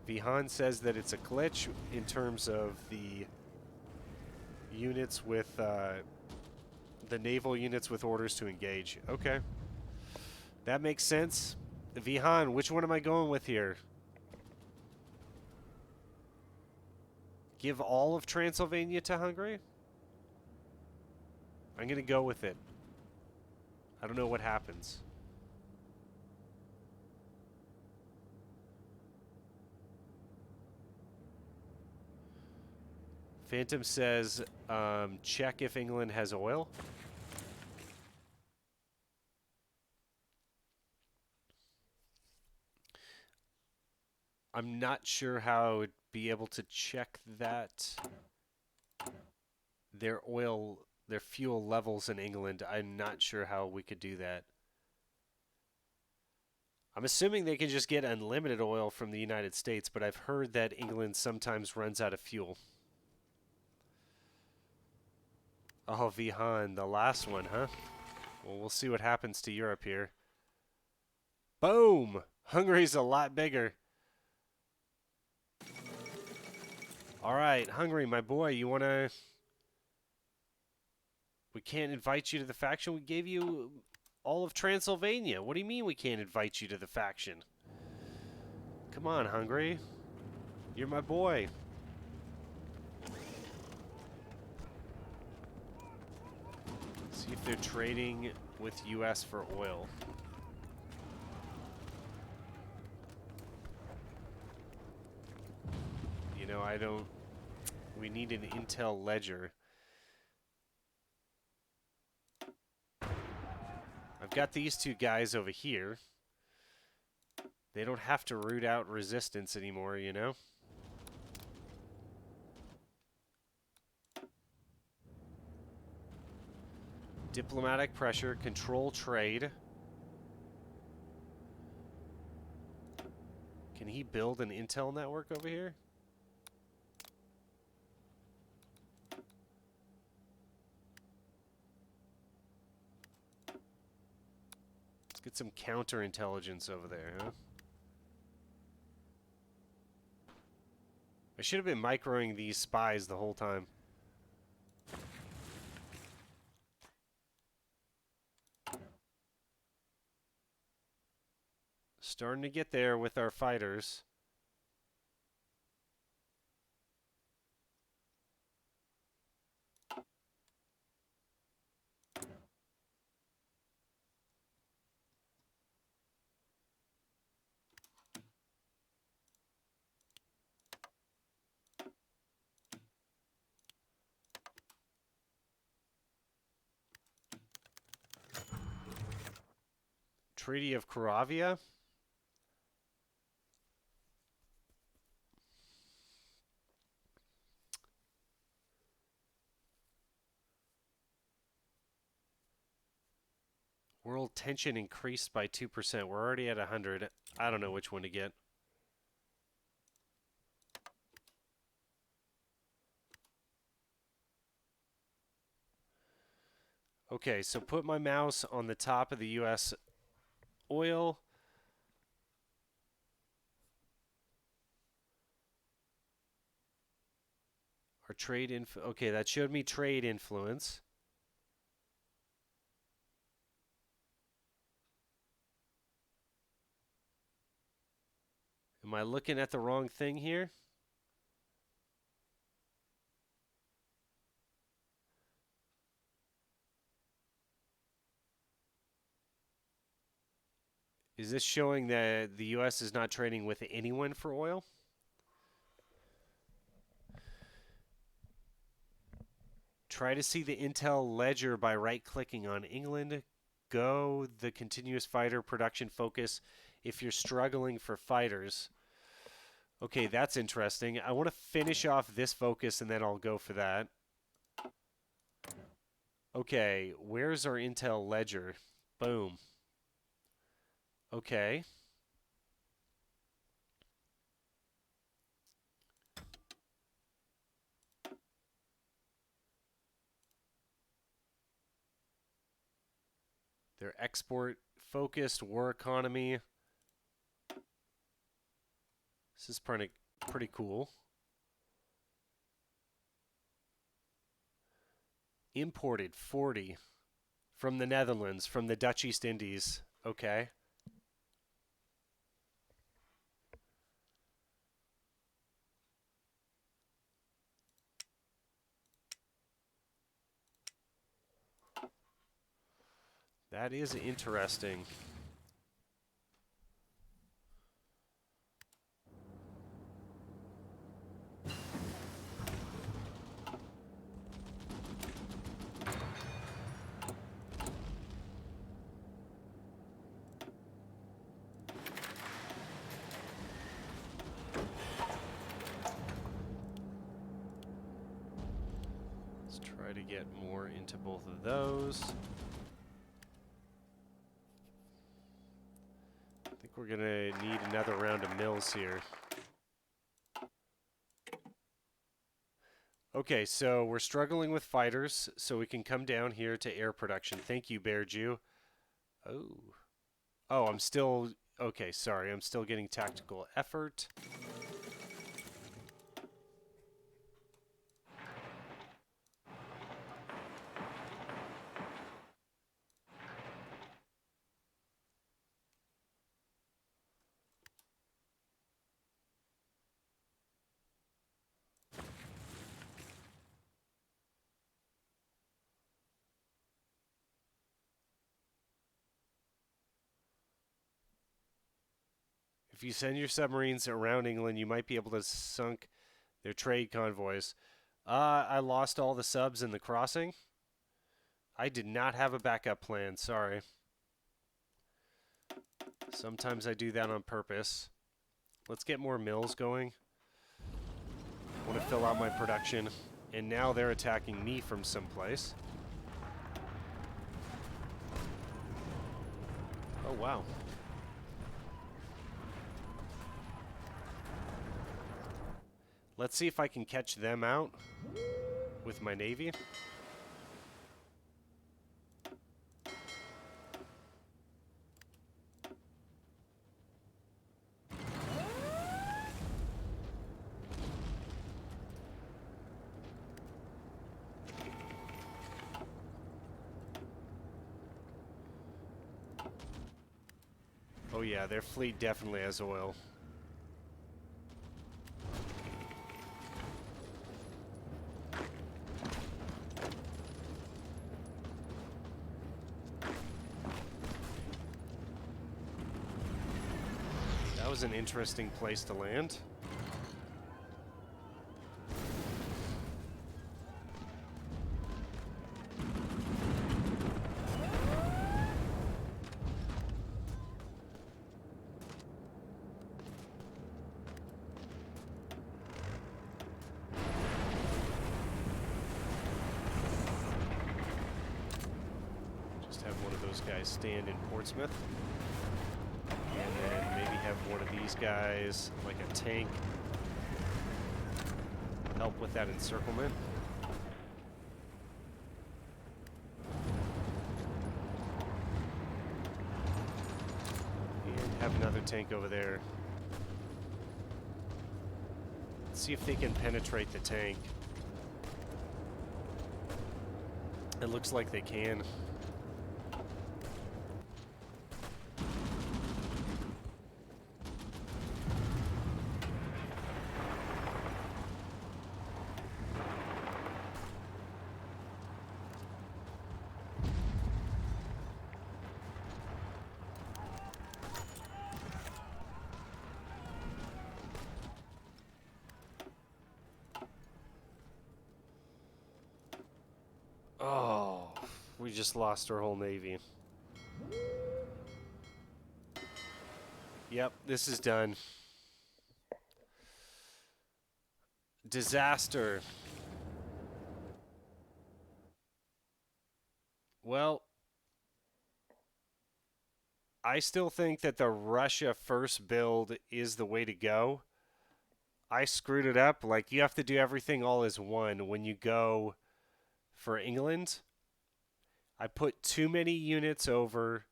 Vihan says that it's a glitch in terms of the units with the naval units with orders to engage. Okay, that makes sense. Vihan, which one am I going with here? Give all of Transylvania to Hungary? I'm going to go with it. I don't know what happens. Phantom says, check if England has oil. I'm not sure how I would be able to check that. Their fuel levels in England, I'm not sure how we could do that. I'm assuming they can just get unlimited oil from the United States, but I've heard that England sometimes runs out of fuel. Oh, Vihan, the last one, huh? Well, we'll see what happens to Europe here. Boom! Hungary's a lot bigger. All right, Hungary, my boy, you want to... We can't invite you to the faction. We gave you all of Transylvania. What do you mean we can't invite you to the faction? Come on, Hungary. You're my boy. See if they're trading with U.S. for oil. You know, I don't... We need an intel ledger. I've got these two guys over here. They don't have to root out resistance anymore, you know? Diplomatic pressure, control trade. Can he build an intel network over here? Let's get some counterintelligence over there, huh? I should have been microing these spies the whole time. Starting to get there with our fighters. Treaty of Caravia. World tension increased by 2%. We're already at 100. I don't know which one to get. Okay, so put my mouse on the top of the U.S. oil. Our trade okay, that showed me trade influence. Am I looking at the wrong thing here? Is this showing that the U.S. is not trading with anyone for oil? Try to see the Intel ledger by right-clicking on England. Go the continuous fighter production focus if you're struggling for fighters. Okay, that's interesting. I want to finish off this focus and then I'll go for that. Okay, where's our Intel ledger? Boom. Okay. Their export focused war economy. This is pretty cool. Imported 40 from the Netherlands, from the Dutch East Indies. Okay. That is interesting. Let's try to get more into both of those. I think we're going to need another round of mills here. Okay, so we're struggling with fighters, so we can come down here to air production. Thank you, Bear Jew. Oh. Oh, I'm still... Okay, sorry. I'm still getting tactical effort. If you send your submarines around England, you might be able to sunk their trade convoys. I lost all the subs in the crossing. I did not have a backup plan, sorry. Sometimes I do that on purpose. Let's get more mills going. I want to fill out my production. And now they're attacking me from someplace. Oh, wow. Let's see if I can catch them out with my navy. Oh yeah, their fleet definitely has oil. That was an interesting place to land. Guys stand in Portsmouth, and then maybe have one of these guys, like a tank, help with that encirclement. And have another tank over there. Let's see if they can penetrate the tank. It looks like they can. Oh, we just lost our whole navy. Yep, this is done. Disaster. Well, I still think that the Russia first build is the way to go. I screwed it up. Like, you have to do everything all as one when you go for England. I put too many units over.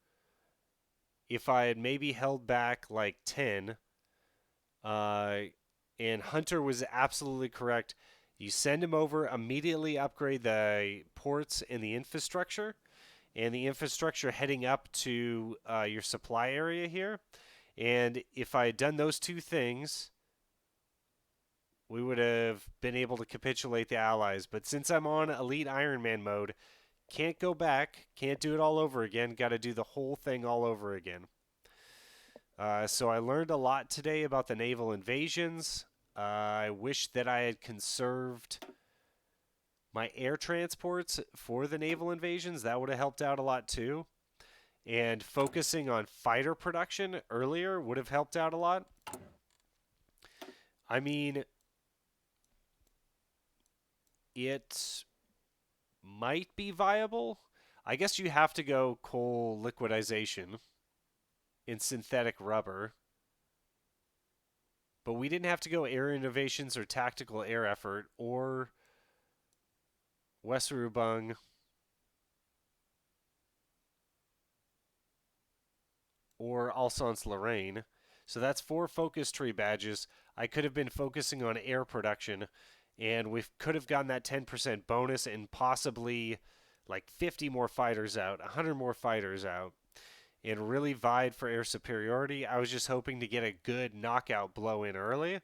If I had maybe held back like 10, Uh, and Hunter was absolutely correct. You send him over, immediately upgrade the ports and the infrastructure, and the infrastructure heading up to your supply area here. And if I had done those two things, we would have been able to capitulate the Allies. But since I'm on Elite Iron Man mode, can't go back, can't do it all over again, got to do the whole thing all over again. So I learned a lot today about the naval invasions. I wish that I had conserved my air transports for the naval invasions. That would have helped out a lot too. And focusing on fighter production earlier would have helped out a lot. I mean, it might be viable. I guess you have to go coal liquidization in synthetic rubber. But we didn't have to go air innovations or tactical air effort or Westerubung or Alsace Lorraine. So that's 4 focus tree badges. I could have been focusing on air production, and we could have gotten that 10% bonus and possibly like 50 more fighters out, 100 more fighters out, and really vied for air superiority. I was just hoping to get a good knockout blow in early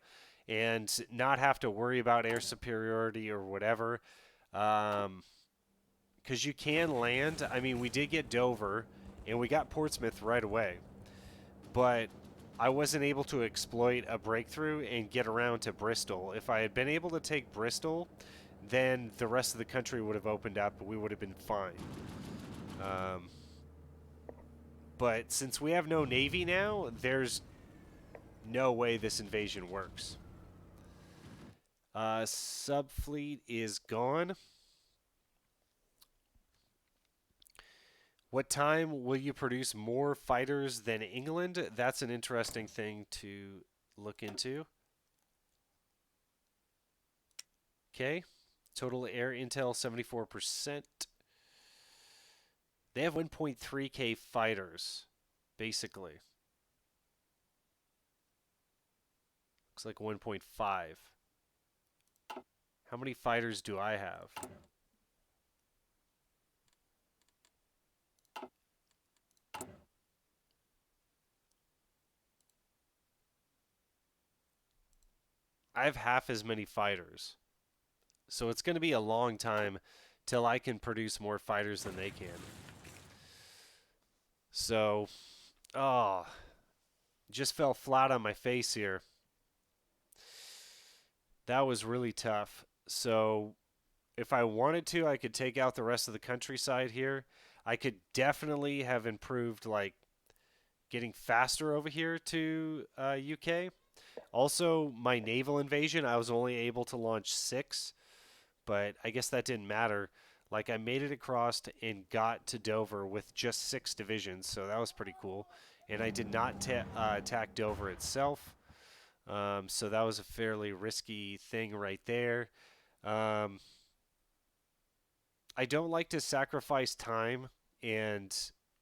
and not have to worry about air superiority or whatever. Because you can land. I mean, we did get Dover, and we got Portsmouth right away. But I wasn't able to exploit a breakthrough and get around to Bristol. If I had been able to take Bristol, then the rest of the country would have opened up and we would have been fine. But since we have no navy now, there's no way this invasion works. Subfleet is gone. What time will you produce more fighters than England? That's an interesting thing to look into. Okay. Total air intel 74%. They have 1.3k fighters, basically. Looks like 1.5. How many fighters do I have? I have half as many fighters. So it's going to be a long time till I can produce more fighters than they can. So, oh, just fell flat on my face here. That was really tough. So, if I wanted to, I could take out the rest of the countryside here. I could definitely have improved, like, getting faster over here to UK. Also, my naval invasion, I was only able to launch 6, but I guess that didn't matter. Like, I made it across and got to Dover with just 6 divisions, so that was pretty cool. And I did not attack Dover itself, so that was a fairly risky thing right there. Um, I don't like to sacrifice time and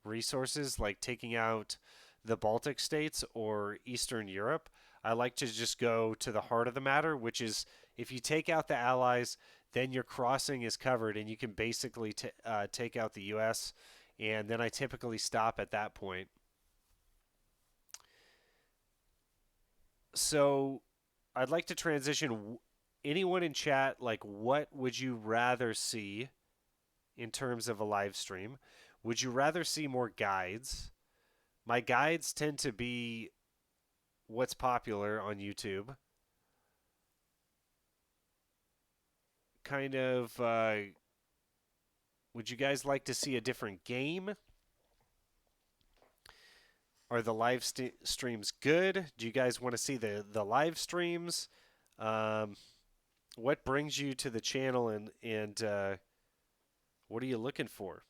resources, like taking out the Baltic states or Eastern Europe. I like to just go to the heart of the matter, which is if you take out the Allies, then your crossing is covered and you can basically take out the US. And then I typically stop at that point. So I'd like to transition. Anyone in chat, like, what would you rather see in terms of a live stream? Would you rather see more guides? My guides tend to be what's popular on YouTube. Kind of, would you guys like to see a different game? Are the live streams good? Do you guys want to see the live streams? What brings you to the channel and what are you looking for?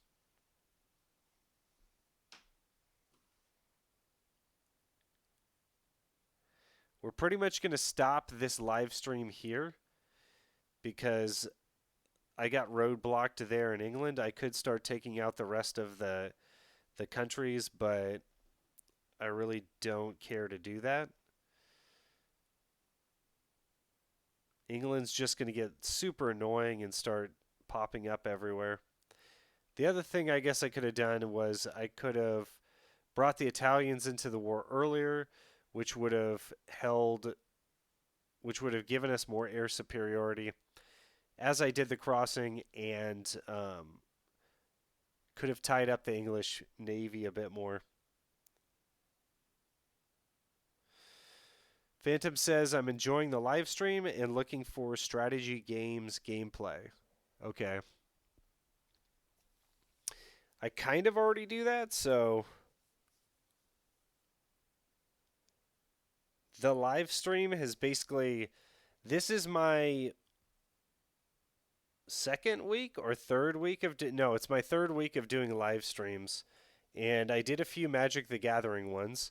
We're pretty much going to stop this live stream here because I got roadblocked there in England. I could start taking out the rest of the countries, but I really don't care to do that. England's just going to get super annoying and start popping up everywhere. The other thing I guess I could have done was I could have brought the Italians into the war earlier, which would have held, which would have given us more air superiority as I did the crossing, and could have tied up the English Navy a bit more. Phantom says, I'm enjoying the live stream and looking for strategy games gameplay. Okay. I kind of already do that, so the live stream has basically. This is my second week or third week of. No, it's my third week of doing live streams. And I did a few Magic the Gathering ones,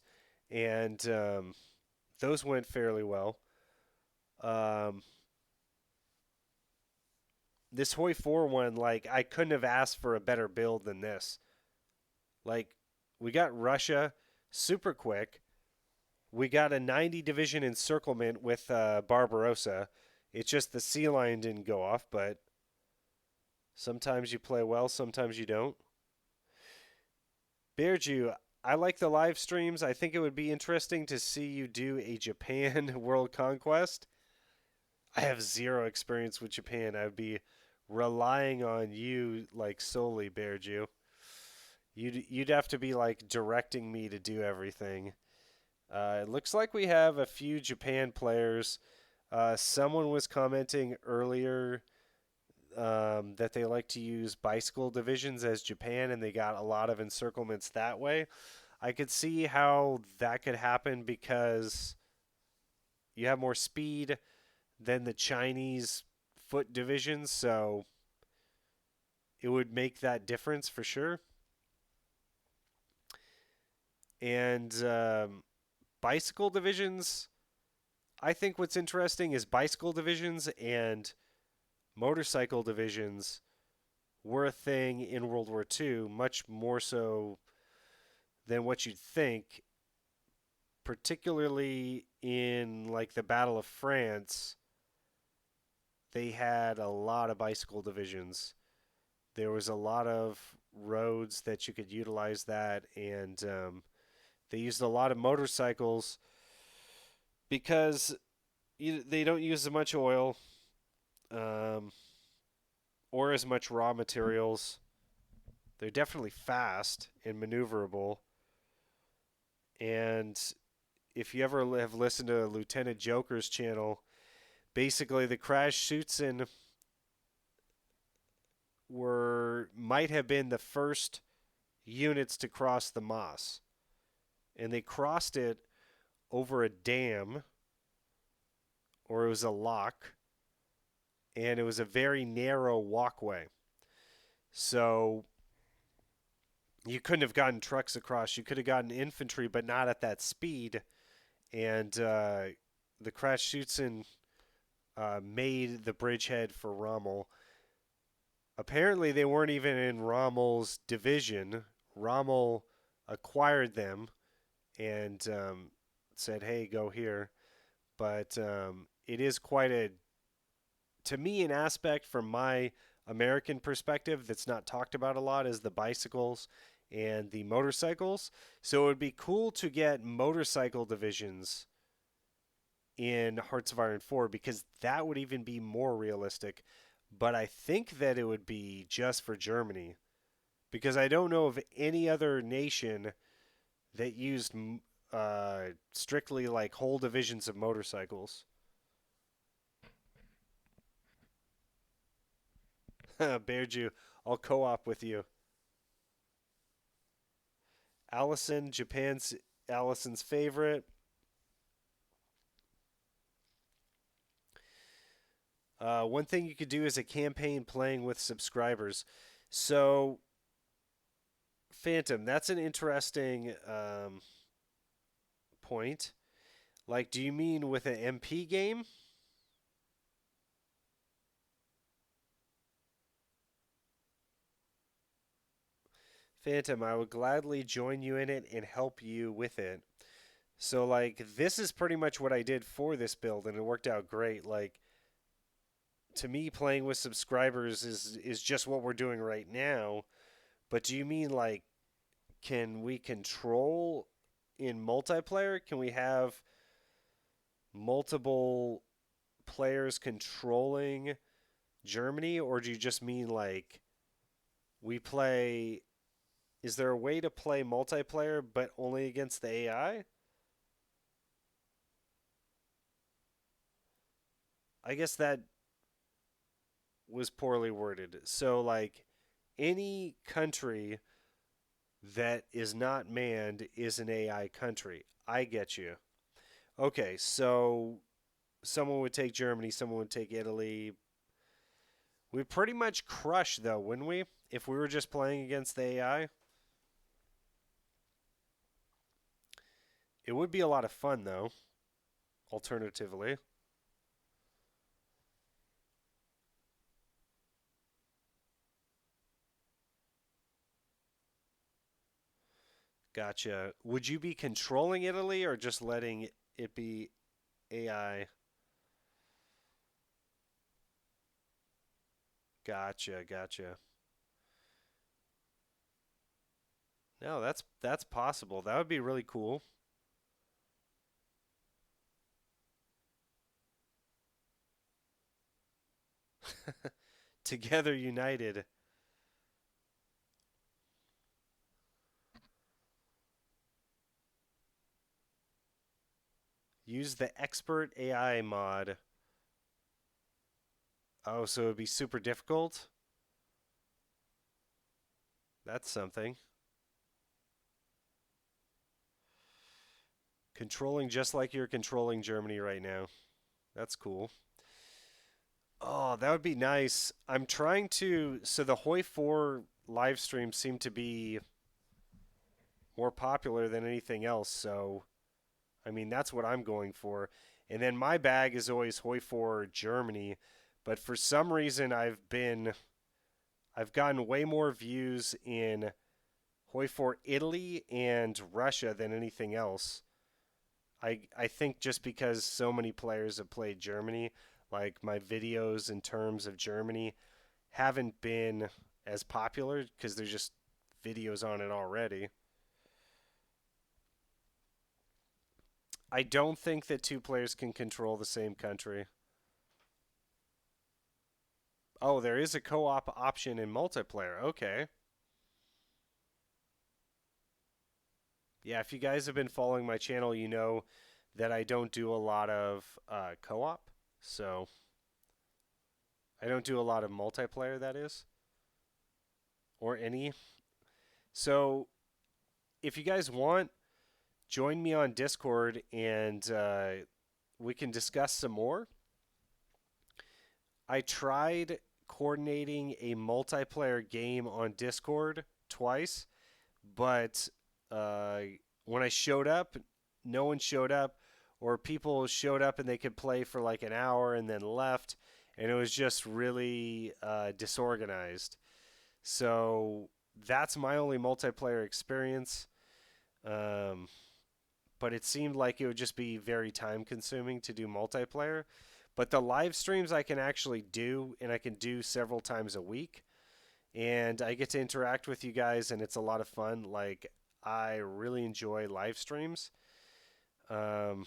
and those went fairly well. Um, this HOI4 one, like, I couldn't have asked for a better build than this. Like, we got Russia super quick. We got a 90 division encirclement with Barbarossa. It's just the sea line didn't go off, but sometimes you play well, sometimes you don't. Bearju, I like the live streams. I think it would be interesting to see you do a Japan world conquest. I have zero experience with Japan. I would be relying on you like solely, Bearju. You'd have to be like directing me to do everything. It looks like we have a few Japan players. Someone was commenting earlier that they like to use bicycle divisions as Japan, and they got a lot of encirclements that way. I could see how that could happen because you have more speed than the Chinese foot divisions, so it would make that difference for sure. And bicycle divisions, I think what's interesting is bicycle divisions and motorcycle divisions were a thing in World War II, much more so than what you'd think, particularly in like the Battle of France. They had a lot of bicycle divisions. There was a lot of roads that you could utilize that, and they used a lot of motorcycles because they don't use as much oil um, or as much raw materials. They're definitely fast and maneuverable. And if you ever have listened to Lieutenant Joker's channel, basically the crash shoots in might have been the first units to cross the Maas. And they crossed it over a dam, or it was a lock, and it was a very narrow walkway. So you couldn't have gotten trucks across. You could have gotten infantry, but not at that speed. And the crash shoots in made the bridgehead for Rommel. Apparently, they weren't even in Rommel's division. Rommel acquired them and said, hey, go here. But it is quite to me, an aspect from my American perspective that's not talked about a lot is the bicycles and the motorcycles. So it would be cool to get motorcycle divisions in Hearts of Iron 4 because that would even be more realistic. But I think that it would be just for Germany because I don't know of any other nation that used strictly like whole divisions of motorcycles. Bearju, I'll co-op with you. Allison, Japan's Allison's favorite. One thing you could do is a campaign playing with subscribers. So, Phantom, that's an interesting point. Like, do you mean with an MP game? Phantom, I would gladly join you in it and help you with it. So, like, this is pretty much what I did for this build, and it worked out great. Like, to me, playing with subscribers is just what we're doing right now. But do you mean like, can we control in multiplayer? Can we have multiple players controlling Germany, or do you just mean like we play? Is there a way to play multiplayer but only against the AI? I guess that was poorly worded. So, like, any country that is not manned is an AI country. I get you. Okay, so someone would take Germany, someone would take Italy. We'd pretty much crush, though, wouldn't we? If we were just playing against the AI? It would be a lot of fun, though, alternatively. Gotcha. Would you be controlling Italy or just letting it be AI? Gotcha, gotcha. No, that's possible. That would be really cool. Together united. Use the expert AI mod. Oh, so it would be super difficult? That's something. Controlling just like you're controlling Germany right now. That's cool. Oh, that would be nice. I'm trying to. So the HOI4 live streams seem to be more popular than anything else. So, I mean, that's what I'm going for. And then my bag is always HOI4 Germany. But for some reason, I've gotten way more views in HOI4 Italy and Russia than anything else. I think just because so many players have played Germany, like my videos in terms of Germany haven't been as popular because there's just videos on it already. I don't think that two players can control the same country. Oh, there is a co-op option in multiplayer. Okay. Yeah, if you guys have been following my channel, you know that I don't do a lot of co-op. So I don't do a lot of multiplayer, that is, or any. So if you guys want, join me on Discord and we can discuss some more. I tried coordinating a multiplayer game on Discord twice, but uh, when I showed up, no one showed up, or people showed up and they could play for like an hour and then left, and it was just really disorganized. So that's my only multiplayer experience. Um, but it seemed like it would just be very time consuming to do multiplayer. But the live streams I can actually do, and I can do several times a week. And I get to interact with you guys, and it's a lot of fun. Like, I really enjoy live streams. Um,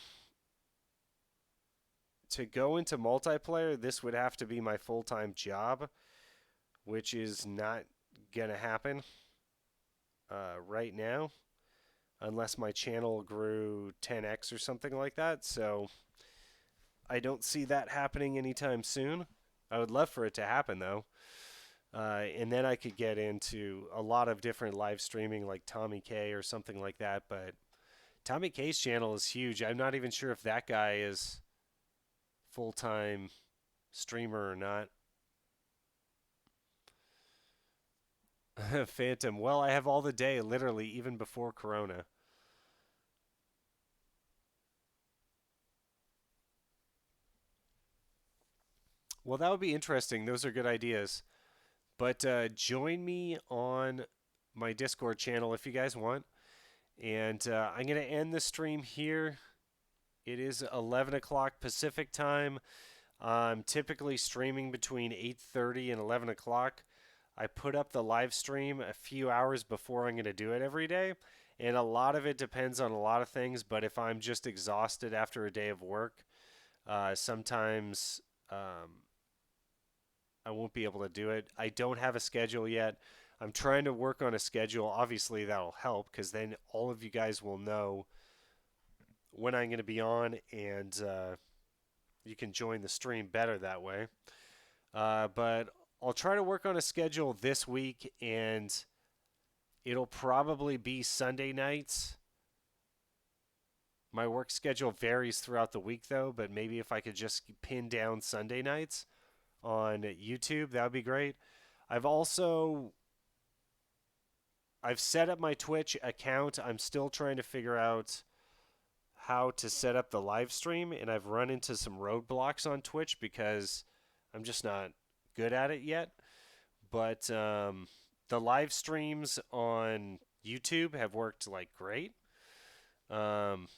to go into multiplayer, this would have to be my full time job, which is not going to happen right now unless my channel grew 10x or something like that. So I don't see that happening anytime soon. I would love for it to happen though. And then I could get into a lot of different live streaming like Tommy K or something like that. But Tommy K's channel is huge. I'm not even sure if that guy is full time streamer or not. Phantom. Well, I have all the day, literally, even before Corona. Well, that would be interesting. Those are good ideas. But join me on my Discord channel if you guys want. And I'm going to end the stream here. It is 11 o'clock Pacific time. I'm typically streaming between 8:30 and 11 o'clock. I put up the live stream a few hours before I'm going to do it every day. And a lot of it depends on a lot of things. But if I'm just exhausted after a day of work, sometimes I won't be able to do it. I don't have a schedule yet. I'm trying to work on a schedule. Obviously, that'll help because then all of you guys will know when I'm going to be on, and you can join the stream better that way. But I'll try to work on a schedule this week, and it'll probably be Sunday nights. My work schedule varies throughout the week, though, but maybe if I could just pin down Sunday nights on YouTube, that would be great. I've also I've set up my Twitch account. I'm still trying to figure out how to set up the live stream, and I've run into some roadblocks on Twitch because I'm just not good at it yet. But the live streams on YouTube have worked like great. Um,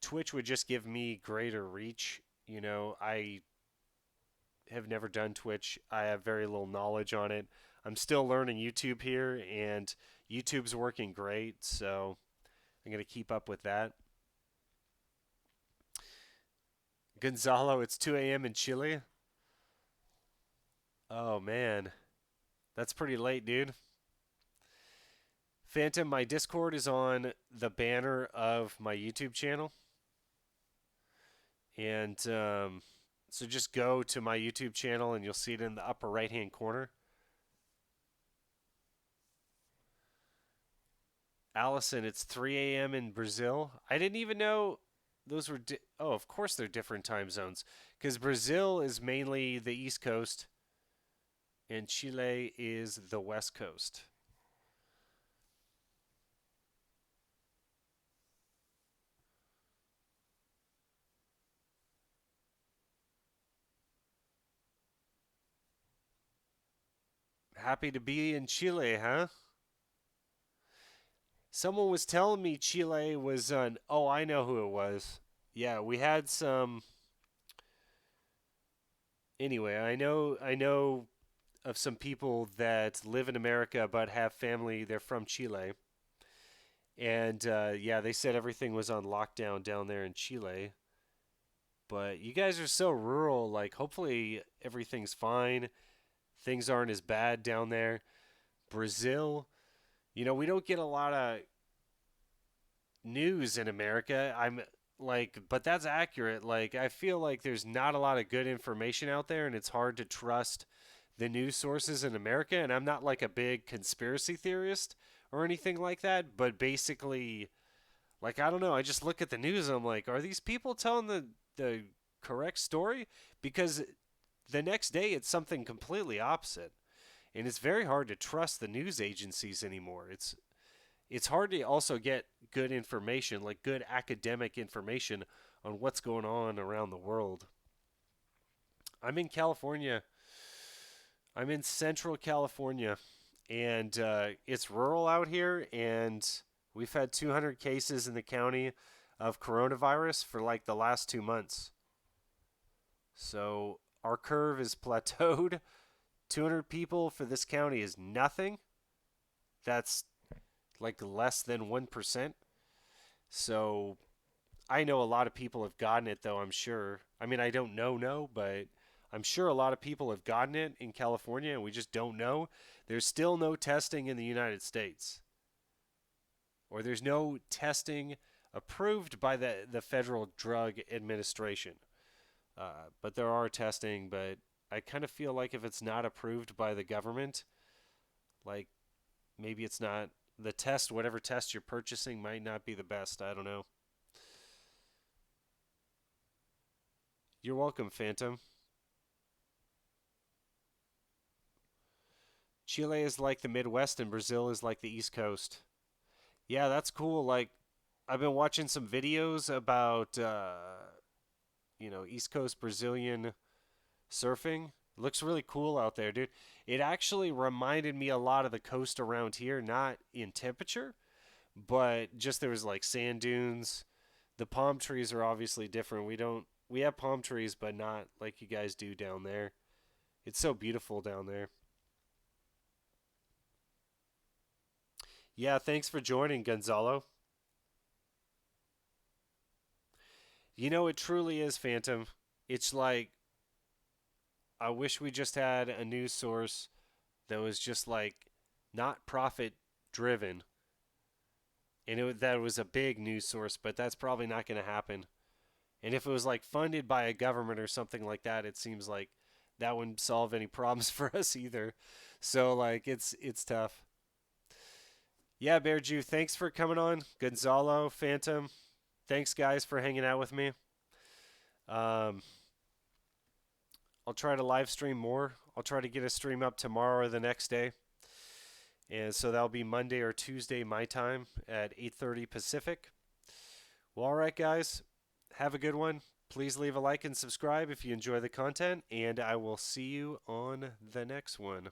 Twitch would just give me greater reach. You know, I have never done Twitch. I have very little knowledge on it. I'm still learning YouTube here, and YouTube's working great, so I'm going to keep up with that. Gonzalo, it's 2 a.m. in Chile. Oh, man. That's pretty late, dude. Phantom, my Discord is on the banner of my YouTube channel. And so just go to my YouTube channel and you'll see it in the upper right-hand corner. Allison, it's 3 a.m. in Brazil. I didn't even know those were. Oh, of course they're different time zones. Because Brazil is mainly the East Coast and Chile is the West Coast. Happy to be in Chile, huh? Someone was telling me Chile was on. Oh, I know who it was. Yeah, we had some. Anyway, I know of some people that live in America but have family. They're from Chile, and yeah, they said everything was on lockdown down there in Chile. But you guys are so rural. Like, hopefully everything's fine. Things aren't as bad down there. Brazil, we don't get a lot of news in America. I'm like, but that's accurate. Like, I feel like there's not a lot of good information out there, and it's hard to trust the news sources in America. And I'm not like a big conspiracy theorist or anything like that, but basically, like, I don't know. I just look at the news and I'm like, are these people telling the correct story? Because the next day it's something completely opposite. And it's very hard to trust the news agencies anymore. It's hard to also get good information, like good academic information on what's going on around the world. I'm in California. I'm in Central California, and it's rural out here, and we've had 200 cases in the county of coronavirus for like the last 2 months. So our curve is plateaued. 200 people for this county is nothing. That's like less than 1%. So I know a lot of people have gotten it, though, I'm sure. I mean, I don't know, but I'm sure a lot of people have gotten it in California, and we just don't know. There's still no testing in the United States, or there's no testing approved by the Federal Drug Administration. But there are testing, but I kind of feel like if it's not approved by the government, like maybe it's not the test, whatever test you're purchasing might not be the best. I don't know. You're welcome, Phantom. Chile is like the Midwest and Brazil is like the East Coast. Yeah, that's cool. Like, I've been watching some videos about, East Coast Brazilian surfing. It looks really cool out there, dude. It actually reminded me a lot of the coast around here, not in temperature, but just there was like sand dunes. The palm trees are obviously different. We don't We have palm trees, but not like you guys do down there. It's so beautiful down there. Yeah, thanks for joining, Gonzalo. You know, it truly is, Phantom. It's like, I wish we just had a news source that was just like not profit driven, and that was a big news source, but that's probably not going to happen. And if it was like funded by a government or something like that, it seems like that wouldn't solve any problems for us either. So like it's tough. Yeah, Bear Jew, thanks for coming on. Gonzalo, Phantom, thanks guys for hanging out with me. Um, I'll try to live stream more. I'll try to get a stream up tomorrow or the next day. And so that'll be Monday or Tuesday my time at 8:30 Pacific. Well, all right guys. Have a good one. Please leave a like and subscribe if you enjoy the content, and I will see you on the next one.